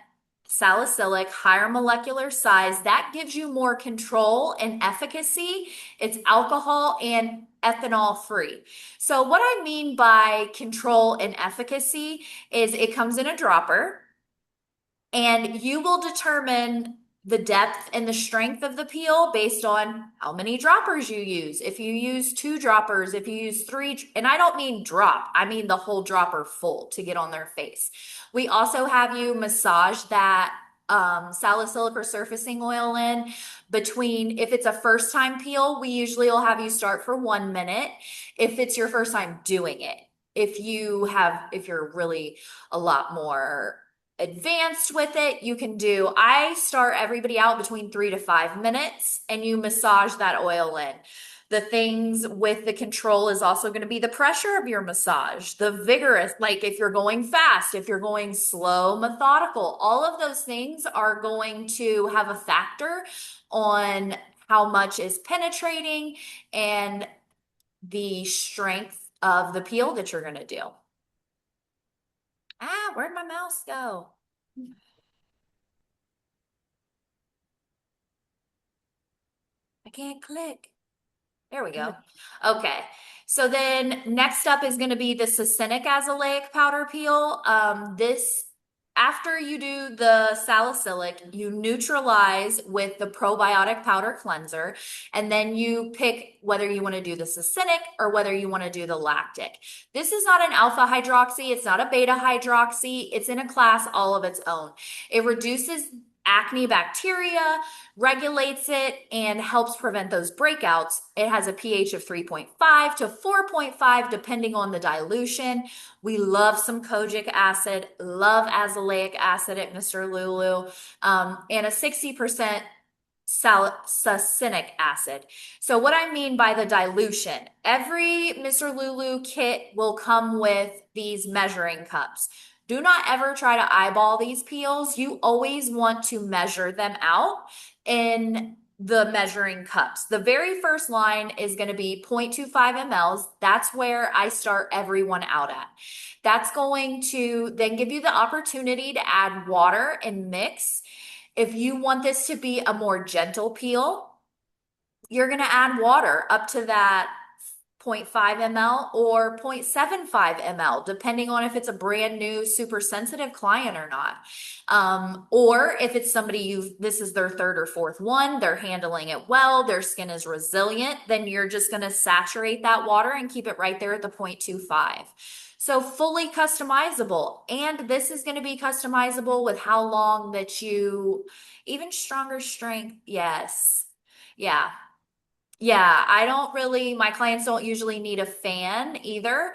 salicylic, higher molecular size. That gives you more control and efficacy. It's alcohol and ethanol free. So what I mean by control and efficacy is it comes in a dropper, and you will determine the depth and the strength of the peel based on how many droppers you use. If you use 2 droppers, if you use 3, and I don't mean drop, I mean the whole dropper full to get on their face. We also have you massage that salicylic resurfacing oil in between, if it's a first time peel, we usually will have you start for 1 minute. If it's your first time doing it, if you're really a lot more advanced with it, you can do, I start everybody out between 3 to 5 minutes, and you massage that oil in. The things with the control is also going to be the pressure of your massage, the vigorous, like if you're going fast, if you're going slow, methodical, all of those things are going to have a factor on how much is penetrating and the strength of the peel that you're going to do. Ah, where'd my mouse go? I can't click. There we go. Okay. So then next up is going to be the succinic azelaic powder peel. After you do the salicylic, you neutralize with the probiotic powder cleanser, and then you pick whether you want to do the succinic or whether you want to do the lactic. This is not an alpha hydroxy. It's not a beta hydroxy. It's in a class all of its own. It reduces acne bacteria, regulates it, and helps prevent those breakouts. It has a pH of 3.5 to 4.5, depending on the dilution. We love some kojic acid, love azelaic acid at Mr. Lulu, and a 60% succinic acid. So what I mean by the dilution, every Mr. Lulu kit will come with these measuring cups. Do not ever try to eyeball these peels. You always want to measure them out in the measuring cups. The very first line is going to be 0.25 mLs. That's where I start everyone out at. That's going to then give you the opportunity to add water and mix. If you want this to be a more gentle peel, you're going to add water up to that 0.5 ml or 0.75 ml, depending on if it's a brand new, super sensitive client or not. Or if it's somebody this is their third or fourth one, they're handling it well, their skin is resilient, then you're just going to saturate that water and keep it right there at the 0.25. So fully customizable. And this is going to be customizable with how long that even stronger strength. Yes. Yeah. Yeah, my clients don't usually need a fan either.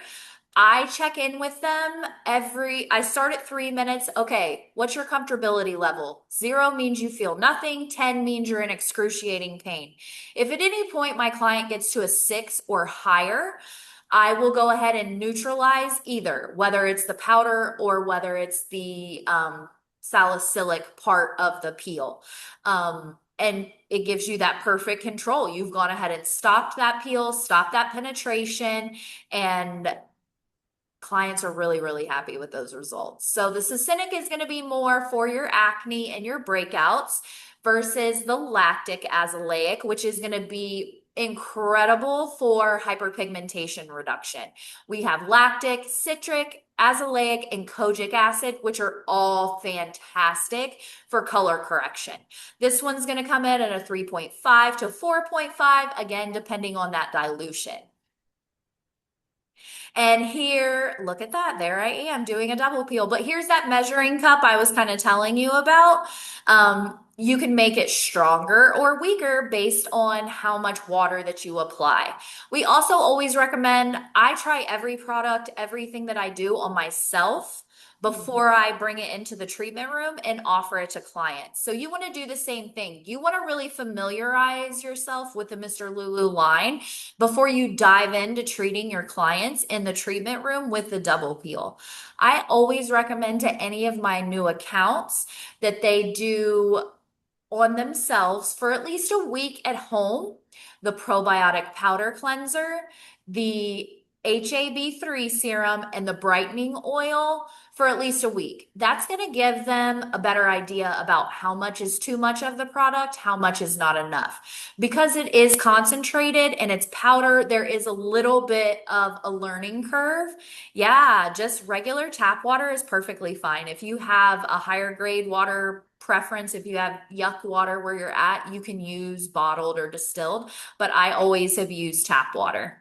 I check in with them I start at 3 minutes. Okay, what's your comfortability level? 0 means you feel nothing. 10 means you're in excruciating pain. If at any point my client gets to a 6 or higher, I will go ahead and neutralize either, whether it's the powder or whether it's the salicylic part of the peel. And it gives you that perfect control. You've gone ahead and stopped that peel, stopped that penetration, and clients are really, really happy with those results. So the succinic is going to be more for your acne and your breakouts versus the lactic azelaic, which is going to be incredible for hyperpigmentation reduction. We have lactic, citric, azelaic, and kojic acid, which are all fantastic for color correction. This one's going to come in at a 3.5 to 4.5, again, depending on that dilution. And here, look at that. There I am doing a double peel. But here's that measuring cup I was kind of telling you about. You can make it stronger or weaker based on how much water that you apply. We also always recommend, I try every product, everything that I do on myself before I bring it into the treatment room and offer it to clients. So you want to do the same thing. You want to really familiarize yourself with the Mr. Lulu line before you dive into treating your clients in the treatment room with the double peel. I always recommend to any of my new accounts that they do on themselves for at least a week at home the probiotic powder cleanser, the HAB3 serum, and the brightening oil for at least a week. That's going to give them a better idea about how much is too much of the product, how much is not enough. Because it is concentrated and it's powder, there is a little bit of a learning curve. Yeah, just regular tap water is perfectly fine. If you have a higher grade water preference, if you have yuck water where you're at, you can use bottled or distilled, but I always have used tap water.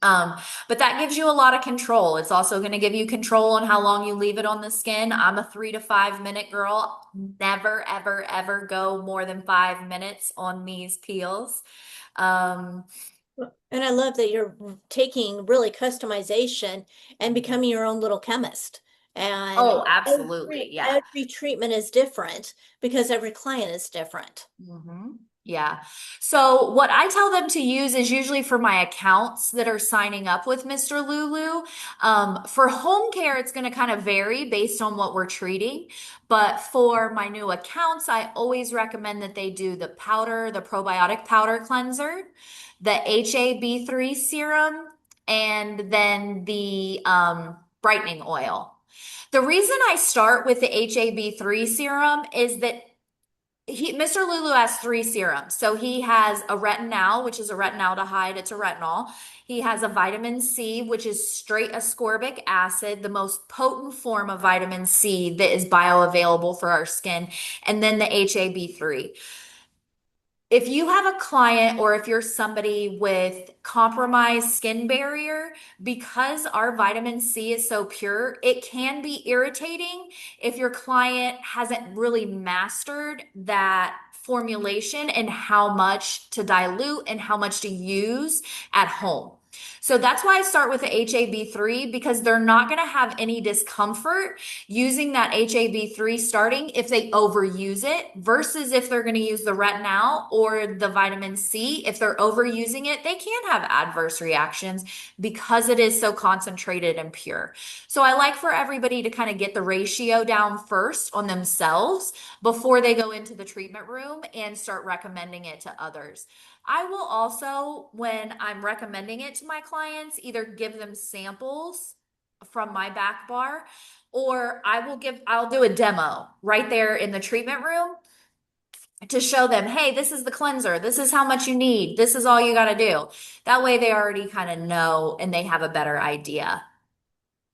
But that gives you a lot of control. It's also going to give you control on how long you leave it on the skin. I'm a 3 to 5 minute girl. Never, ever, ever go more than 5 minutes on these peels. And I love that you're taking really customization and becoming your own little chemist. And Oh, absolutely. Yeah. every treatment is different because every client is different. Mhm. Yeah. So what I tell them to use is usually for my accounts that are signing up with Mr. Lulu. For home care, it's going to kind of vary based on what we're treating. But for my new accounts, I always recommend that they do the powder, the probiotic powder cleanser, the HAB3 serum, and then the brightening oil. The reason I start with the HAB3 serum is that Mr. Lulu has three serums. So he has a retinol, which is a retinaldehyde, it's a retinol. He has a vitamin C, which is straight ascorbic acid, the most potent form of vitamin C that is bioavailable for our skin, and then the HAB3. If you have a client or if you're somebody with compromised skin barrier, because our vitamin C is so pure, it can be irritating if your client hasn't really mastered that formulation and how much to dilute and how much to use at home. So that's why I start with the HAB3 because they're not going to have any discomfort using that HAB3 starting if they overuse it versus if they're going to use the retinol or the vitamin C. If they're overusing it, they can have adverse reactions because it is so concentrated and pure. So I like for everybody to kind of get the ratio down first on themselves before they go into the treatment room and start recommending it to others. I will also, when I'm recommending it to my clients, either give them samples from my back bar or I'll do a demo right there in the treatment room to show them, hey, this is the cleanser. This is how much you need. This is all you got to do. That way they already kind of know and they have a better idea.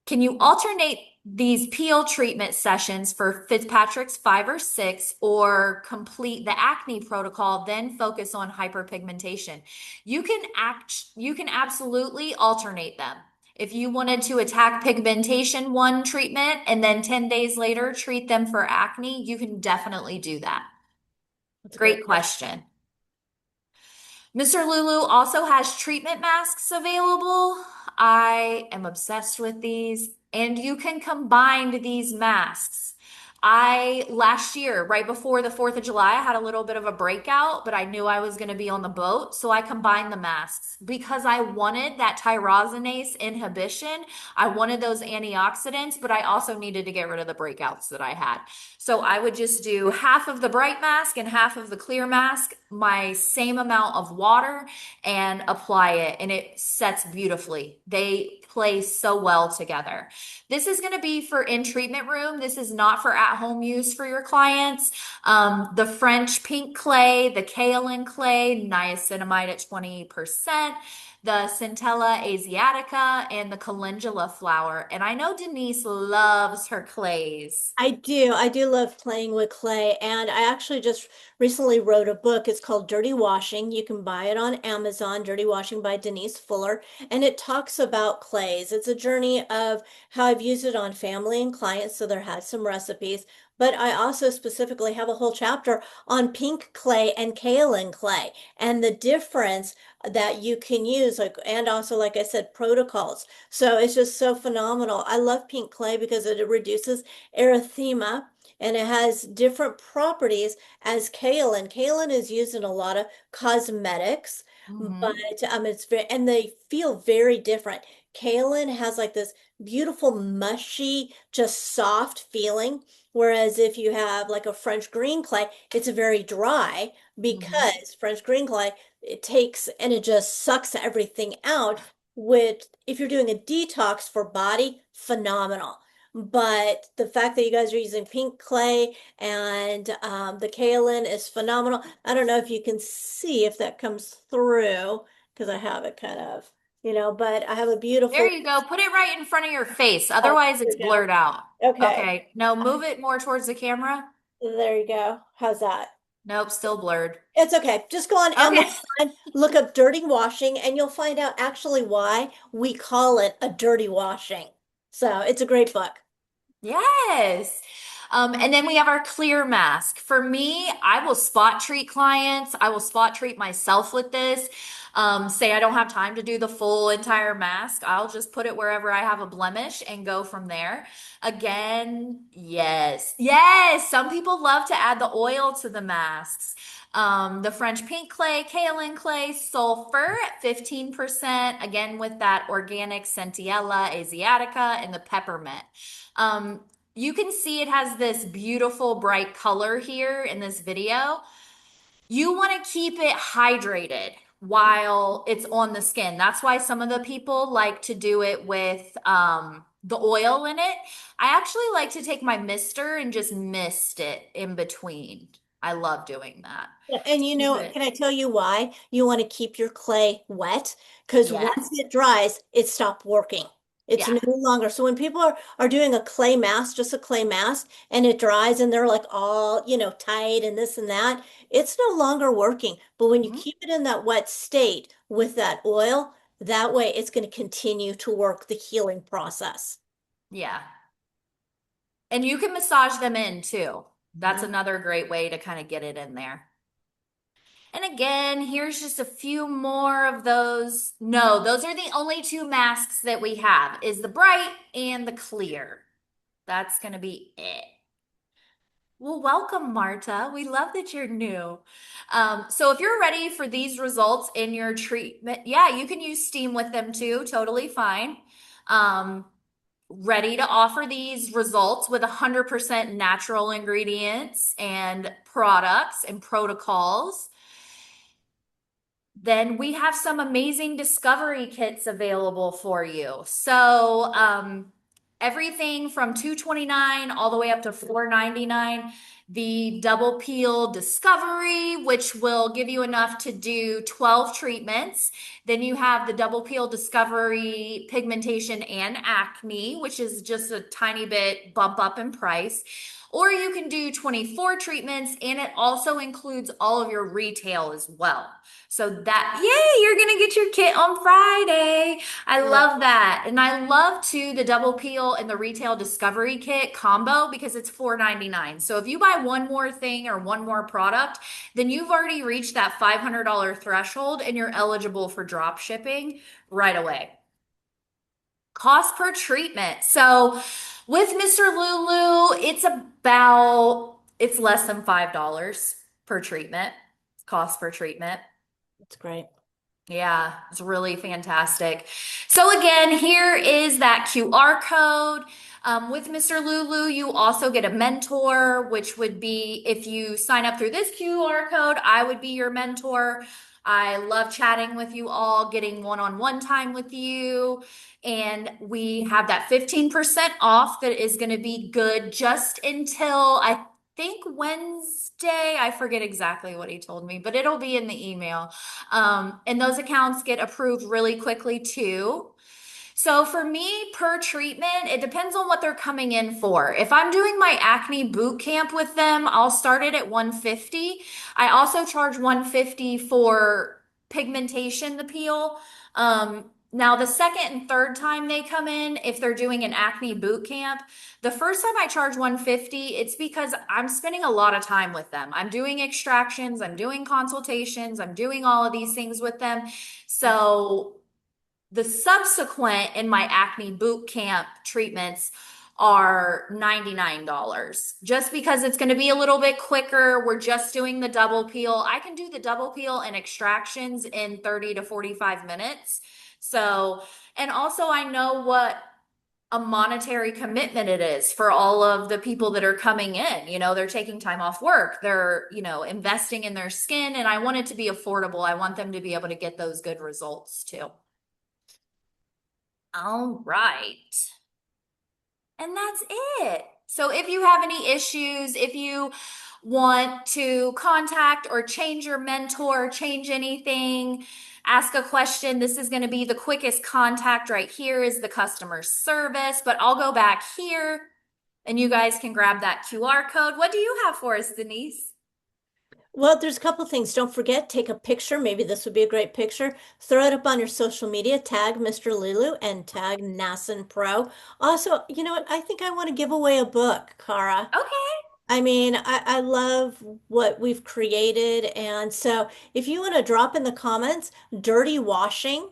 Can you alternate these peel treatment sessions for Fitzpatrick's 5 or 6 or complete the acne protocol, then focus on hyperpigmentation? You can absolutely alternate them. If you wanted to attack pigmentation one treatment and then 10 days later treat them for acne, you can definitely do that. That's a great Great question. question. Mr. Lulu also has treatment masks available. I am obsessed with these, and you can combine these masks. I last year, right before the 4th of July, I had a little bit of a breakout, but I knew I was going to be on the boat, so I combined the masks because I wanted that tyrosinase inhibition. I wanted those antioxidants, but I also needed to get rid of the breakouts that I had. So I would just do half of the bright mask and half of the clear mask, my same amount of water, and apply it. And it sets beautifully. They play so well together. This is going to be for in treatment room. This is not for at home use for your clients. The French pink clay, the kaolin clay, niacinamide at 20%. The Centella asiatica and the calendula flower. And I know Denise loves her clays. I do. I do love playing with clay. And I actually just recently wrote a book. It's called Dirty Washing. You can buy it on Amazon, Dirty Washing by Denise Fuller. And it talks about clays. It's a journey of how I've used it on family and clients. So there has some recipes. But I also specifically have a whole chapter on pink clay and kaolin clay and the difference that you can use, like, and also, like I said, protocols. So it's just so phenomenal. I love pink clay because it reduces erythema, and it has different properties as kaolin. Kaolin is used in a lot of cosmetics, but Mhm. it's very, and they feel very different. Kaolin has like this beautiful mushy, just soft feeling, whereas if you have like a French green clay, it's very dry Mhm. because French green clay it takes and it just sucks everything out. Which, if you're doing a detox for body, phenomenal. But the fact that you guys are using pink clay and the kaolin is phenomenal. I don't know if you can see if that comes through because I have it kind of, but I have a There beautiful. you go. Put it right in front of your face. Oh, Otherwise, there it's we go. blurred out. Okay. Okay. No, move it more towards the camera. There you go. How's that? Nope, still blurred. It's okay. Just go on Okay. Amazon, look up dirty washing, and you'll find out actually why we call it a dirty washing. So it's a great book. Yes. And then we have our clear mask. For me, I will spot treat clients. I will spot treat myself with this. Say I don't have time to do the full entire mask. I'll just put it wherever I have a blemish and go from there. Again, yes, yes. Some people love to add the oil to the masks. The French pink clay, kaolin clay, sulfur at 15%, again with that organic Centella asiatica and the peppermint. Um, you can see it has this beautiful bright color here in this video. You want to keep it hydrated while it's on the skin. That's why some of the people like to do it with the oil in it. I actually like to take my mister and just mist it in between. I love doing that. And Keep it. can I tell you why? You want to keep your clay wet because once Yes. it dries, it stopped working. It's Yeah. no longer. So when people are doing a clay mask, just a clay mask, and it dries and they're like all, tight and this and that, it's no longer working. But when you Mhm. keep it in that wet state with that oil, that way it's going to continue to work the healing process. Yeah. And you can massage them in too. That's Yeah. another great way to kind of get it in there. And again, here's just a few more of those. No, those are the only two masks that we have is the bright and the clear. That's going to be it. Well, welcome, Marta. We love that you're new. So if you're ready for these results in your treatment, yeah, you can use steam with them too. Totally fine. Um, Ready to offer these results with 100% natural ingredients and products and protocols. Then we have some amazing discovery kits available for you. So, everything from 229 all the way up to 499. The double peel discovery, which will give you enough to do 12 treatments. Then you have the double peel discovery pigmentation and acne, which is just a tiny bit bump up in price. Or you can do 24 treatments, and it also includes all of your retail as well. So that, yay, you're gonna get your kit on Friday. I Right. love that. And I love too the double peel and the retail discovery kit combo because it's $4.99. So if you buy one more thing or one more product, then you've already reached that $500 threshold and you're eligible for drop shipping right away. Cost per treatment. So with Mr. Lulu, it's less than $5 per treatment, cost per treatment. That's great. Yeah, it's really fantastic. So again, here is that QR code. With Mr. Lulu, you also get a mentor, which would be if you sign up through this QR code, I would be your mentor. I love chatting with you all, getting one-on-one time with you. And we have that 15% off that is going to be good just until I think Wednesday. I forget exactly what he told me, but it'll be in the email. And those accounts get approved really quickly too. So for me, per treatment, it depends on what they're coming in for. If I'm doing my acne boot camp with them, I'll start it at 150. I also charge 150 for pigmentation, the peel. Now the second and third time they come in, if they're doing an acne boot camp, the first time I charge 150, it's because I'm spending a lot of time with them. I'm doing extractions, I'm doing consultations, I'm doing all of these things with them. So the subsequent in my acne boot camp treatments are $99 just because it's going to be a little bit quicker. We're just doing the double peel. I can do the double peel and extractions in 30 to 45 minutes. So, and also I know what a monetary commitment it is for all of the people that are coming in. They're taking time off work, they're, investing in their skin, and I want it to be affordable. I want them to be able to get those good results too. All right. And that's it. So if you have any issues, if you want to contact or change your mentor, change anything, ask a question, this is going to be the quickest contact right here is the customer service, but I'll go back here and you guys can grab that QR code. What do you have for us, Denise? Well, there's a couple things. Don't forget, take a picture. Maybe this would be a great picture. Throw it up on your social media. Tag Mr. Lulu and tag NASNPRO. Also, you know what? I think I want to give away a book, Cara. Okay. I mean, I love what we've created. And so if you want to drop in the comments, dirty washing,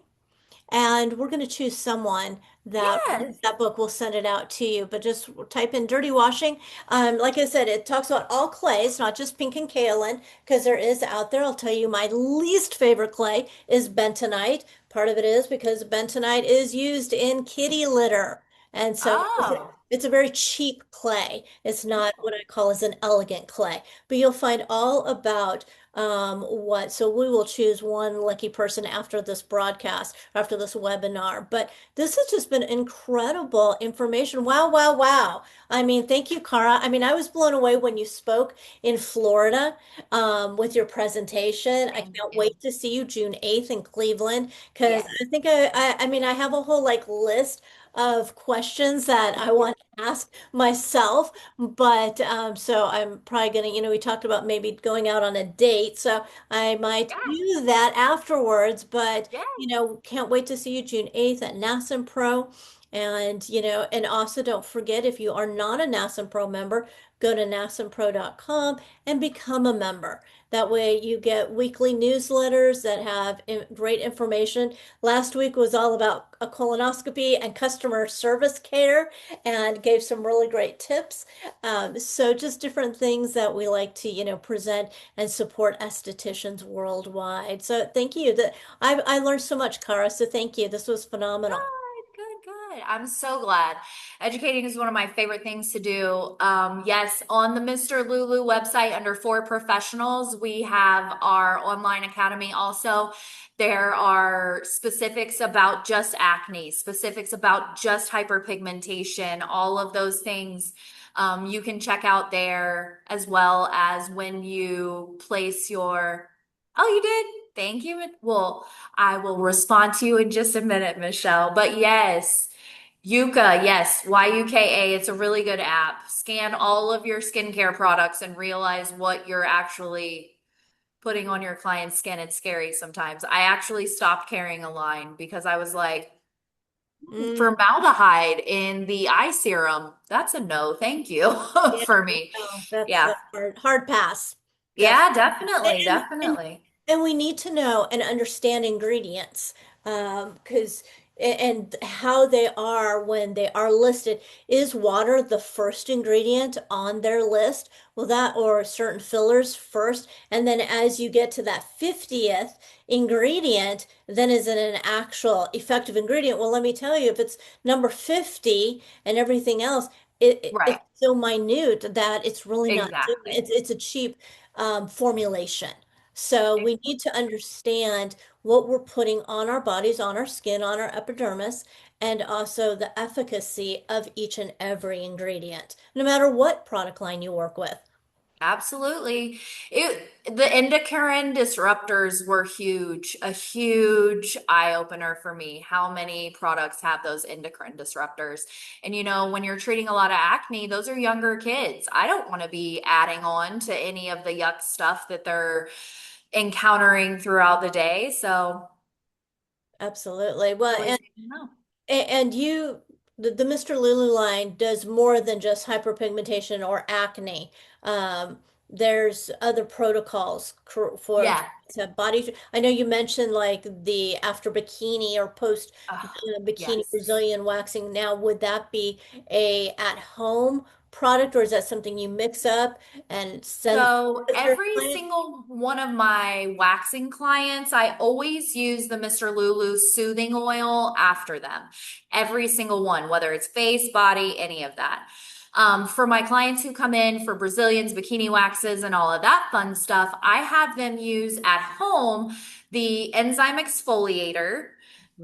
and we're going to choose someone that Yes. that book will send it out to you. But just type in dirty washing. Like I said, it talks about all clays, not just pink and kaolin, because there is out there. I'll tell you, my least favorite clay is bentonite. Part of it is because bentonite is used in kitty litter. And so Oh. it's a very cheap clay. It's not what I call as an elegant clay. But you'll find all about so we will choose one lucky person after this broadcast, after this webinar. But this has just been incredible information. Wow, wow, wow. I mean, thank you, Cara. I mean, I was blown away when you spoke in Florida with your presentation. I Thank can't you. wait to see you June 8th in Cleveland because Yes. I think I mean, I have a whole like list of questions that I want to ask myself. But so I'm probably gonna, we talked about maybe going out on a date, so I might Yes. do that afterwards. But Yes. can't wait to see you June 8th at NASM Pro. And and also don't forget if you are not a NASM Pro member, go to nasmpro.com and become a member. That way you get weekly newsletters that have great information. Last week was all about a colonoscopy and customer service care and gave some really great tips. So just different things that we like to, present and support estheticians worldwide. So thank you. That I learned so much, Cara. So thank you. This was phenomenal. Good, good, good. I'm so glad. Educating is one of my favorite things to do. Yes, on the Mr. Lulu website under For Professionals, we have our online academy. Also, there are specifics about just acne, specifics about just hyperpigmentation, all of those things. You can check out there as well as when you place your. Oh, you did? Thank you. Well, I will respond to you in just a minute, Michelle. But yes, Yuka, yes, YUKA. It's a really good app. Scan all of your skincare products and realize what you're actually putting on your client's skin. It's scary sometimes. I actually stopped carrying a line because I was like, Mm, formaldehyde in the eye serum. That's a no, thank you yeah, for me. no, that's Yeah. a hard pass. Yeah, Definitely. definitely, And definitely. and we need to know and understand ingredients because and how they are when they are listed. Is water the first ingredient on their list? Well, that or certain fillers first, and then as you get to that 50th ingredient, then is it an actual effective ingredient? Well, let me tell you, if it's number 50 and everything else, Right. it's so minute that it's really not doing it. Exactly. It's a cheap formulation. So we need to understand what we're putting on our bodies, on our skin, on our epidermis, and also the efficacy of each and every ingredient, no matter what product line you work with. Absolutely. The endocrine disruptors were huge, a huge eye opener for me. How many products have those endocrine disruptors? And when you're treating a lot of acne, those are younger kids. I don't want to be adding on to any of the yuck stuff that they're encountering throughout the day. So Absolutely. Well, always good to know. and the Mr. Lulu line does more than just hyperpigmentation or acne. There's other protocols for Yeah. to body. I know you mentioned like the after bikini or post Oh, bikini yes. Brazilian waxing. Now, would that be a at home product or is that something you mix up and send So with your every client? single one of my waxing clients, I always use the Mr. Lulu soothing oil after them. Every single one, whether it's face, body, any of that. For my clients who come in for Brazilians, bikini waxes, and all of that fun stuff, I have them use at home the enzyme exfoliator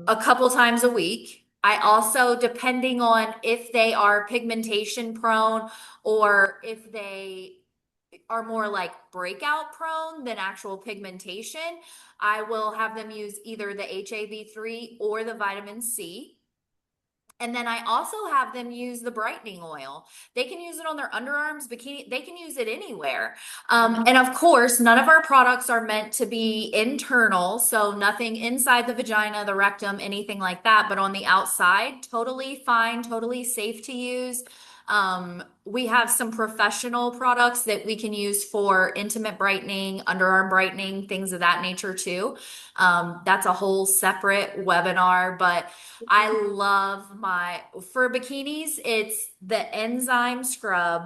a couple times a week. I also, depending on if they are pigmentation prone or if they are more like breakout prone than actual pigmentation, I will have them use either the HAV3 or the vitamin C. And then I also have them use the brightening oil. They can use it on their underarms, bikini, they can use it anywhere. And of course, none of our products are meant to be internal, so nothing inside the vagina, the rectum, anything like that. But on the outside, totally fine, totally safe to use. We have some professional products that we can use for intimate brightening, underarm brightening, things of that nature too. That's a whole separate webinar, but I love for bikinis, it's the enzyme scrub,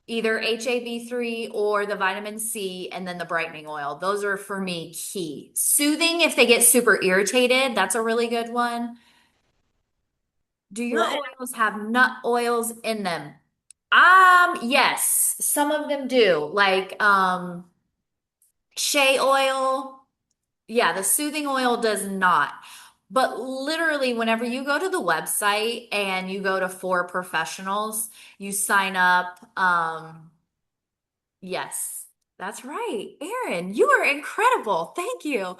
either HAB3 or the vitamin C, and then the brightening oil. Those are for me key. Soothing if they get super irritated, that's a really good one. Do your Well, oils have nut oils in them? Yes, some of them do. Like shea oil. Yeah, the soothing oil does not. But literally, whenever you go to the website and you go to For Professionals, you sign up. Yes, that's right. Erin, you are incredible. Thank you.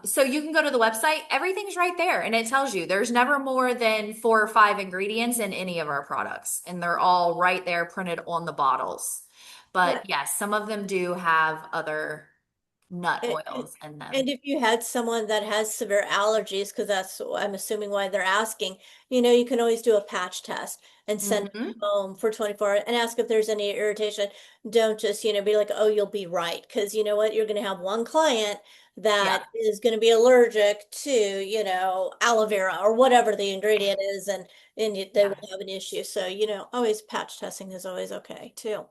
So you can go to the website, everything's right there, and it tells you there's never more than 4 or 5 ingredients in any of our products, and they're all right there printed on the bottles. yeah. But yes, some of them do have other nut And, and oils in and them. if you had someone that has severe allergies, because that's, I'm assuming why they're asking, you can always do a patch test and send them Hmm. home for 24 hours and ask if there's any irritation. Don't just, be like, oh, you'll be right. Because you know what? You're going to have one client Yeah, that is going to be allergic to, aloe vera or whatever the ingredient is, and they will yeah, have an issue. So, always patch testing is always okay too.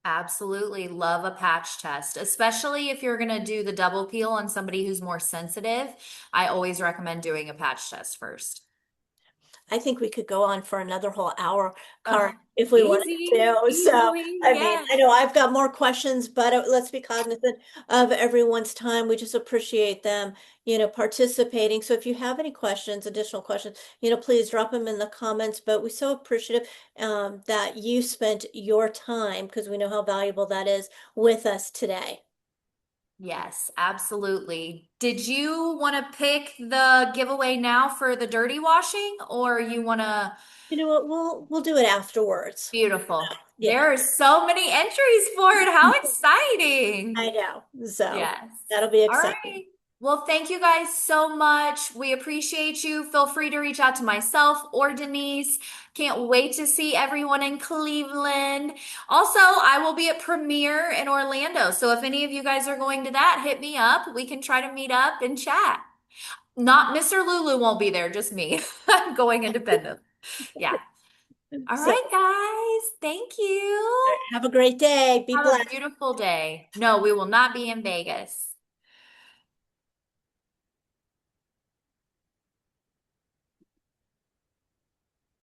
absolutely love a patch test, especially if you're going to do the double peel on somebody who's more sensitive. I always recommend doing a patch test first. I think we could go on for another whole hour, Oh, Car, if we wanted easy, to. So, easily, I mean, yes. I know I've got more questions, but let's be cognizant of everyone's time. We just appreciate them, participating. So if you have any questions, additional questions, please drop them in the comments. But we're so appreciative that you spent your time, because we know how valuable that is, with us today. Yes, absolutely. Did you want to pick the giveaway now for the dirty washing, or you want to? You know what? We'll do it afterwards. Beautiful. Yeah. There are so many entries for it. How exciting! I know. So Yes. that'll be All exciting. right. Well, thank you guys so much. We appreciate you. Feel free to reach out to myself or Denise. Can't wait to see everyone in Cleveland. Also, I will be at Premiere in Orlando. So if any of you guys are going to that, hit me up. We can try to meet up and chat. Not Mr. Lulu won't be there, just me. I'm going independent. Yeah. All So right, guys. Thank you. have a great day. Be Have a blessed. beautiful day. No, we will not be in Vegas.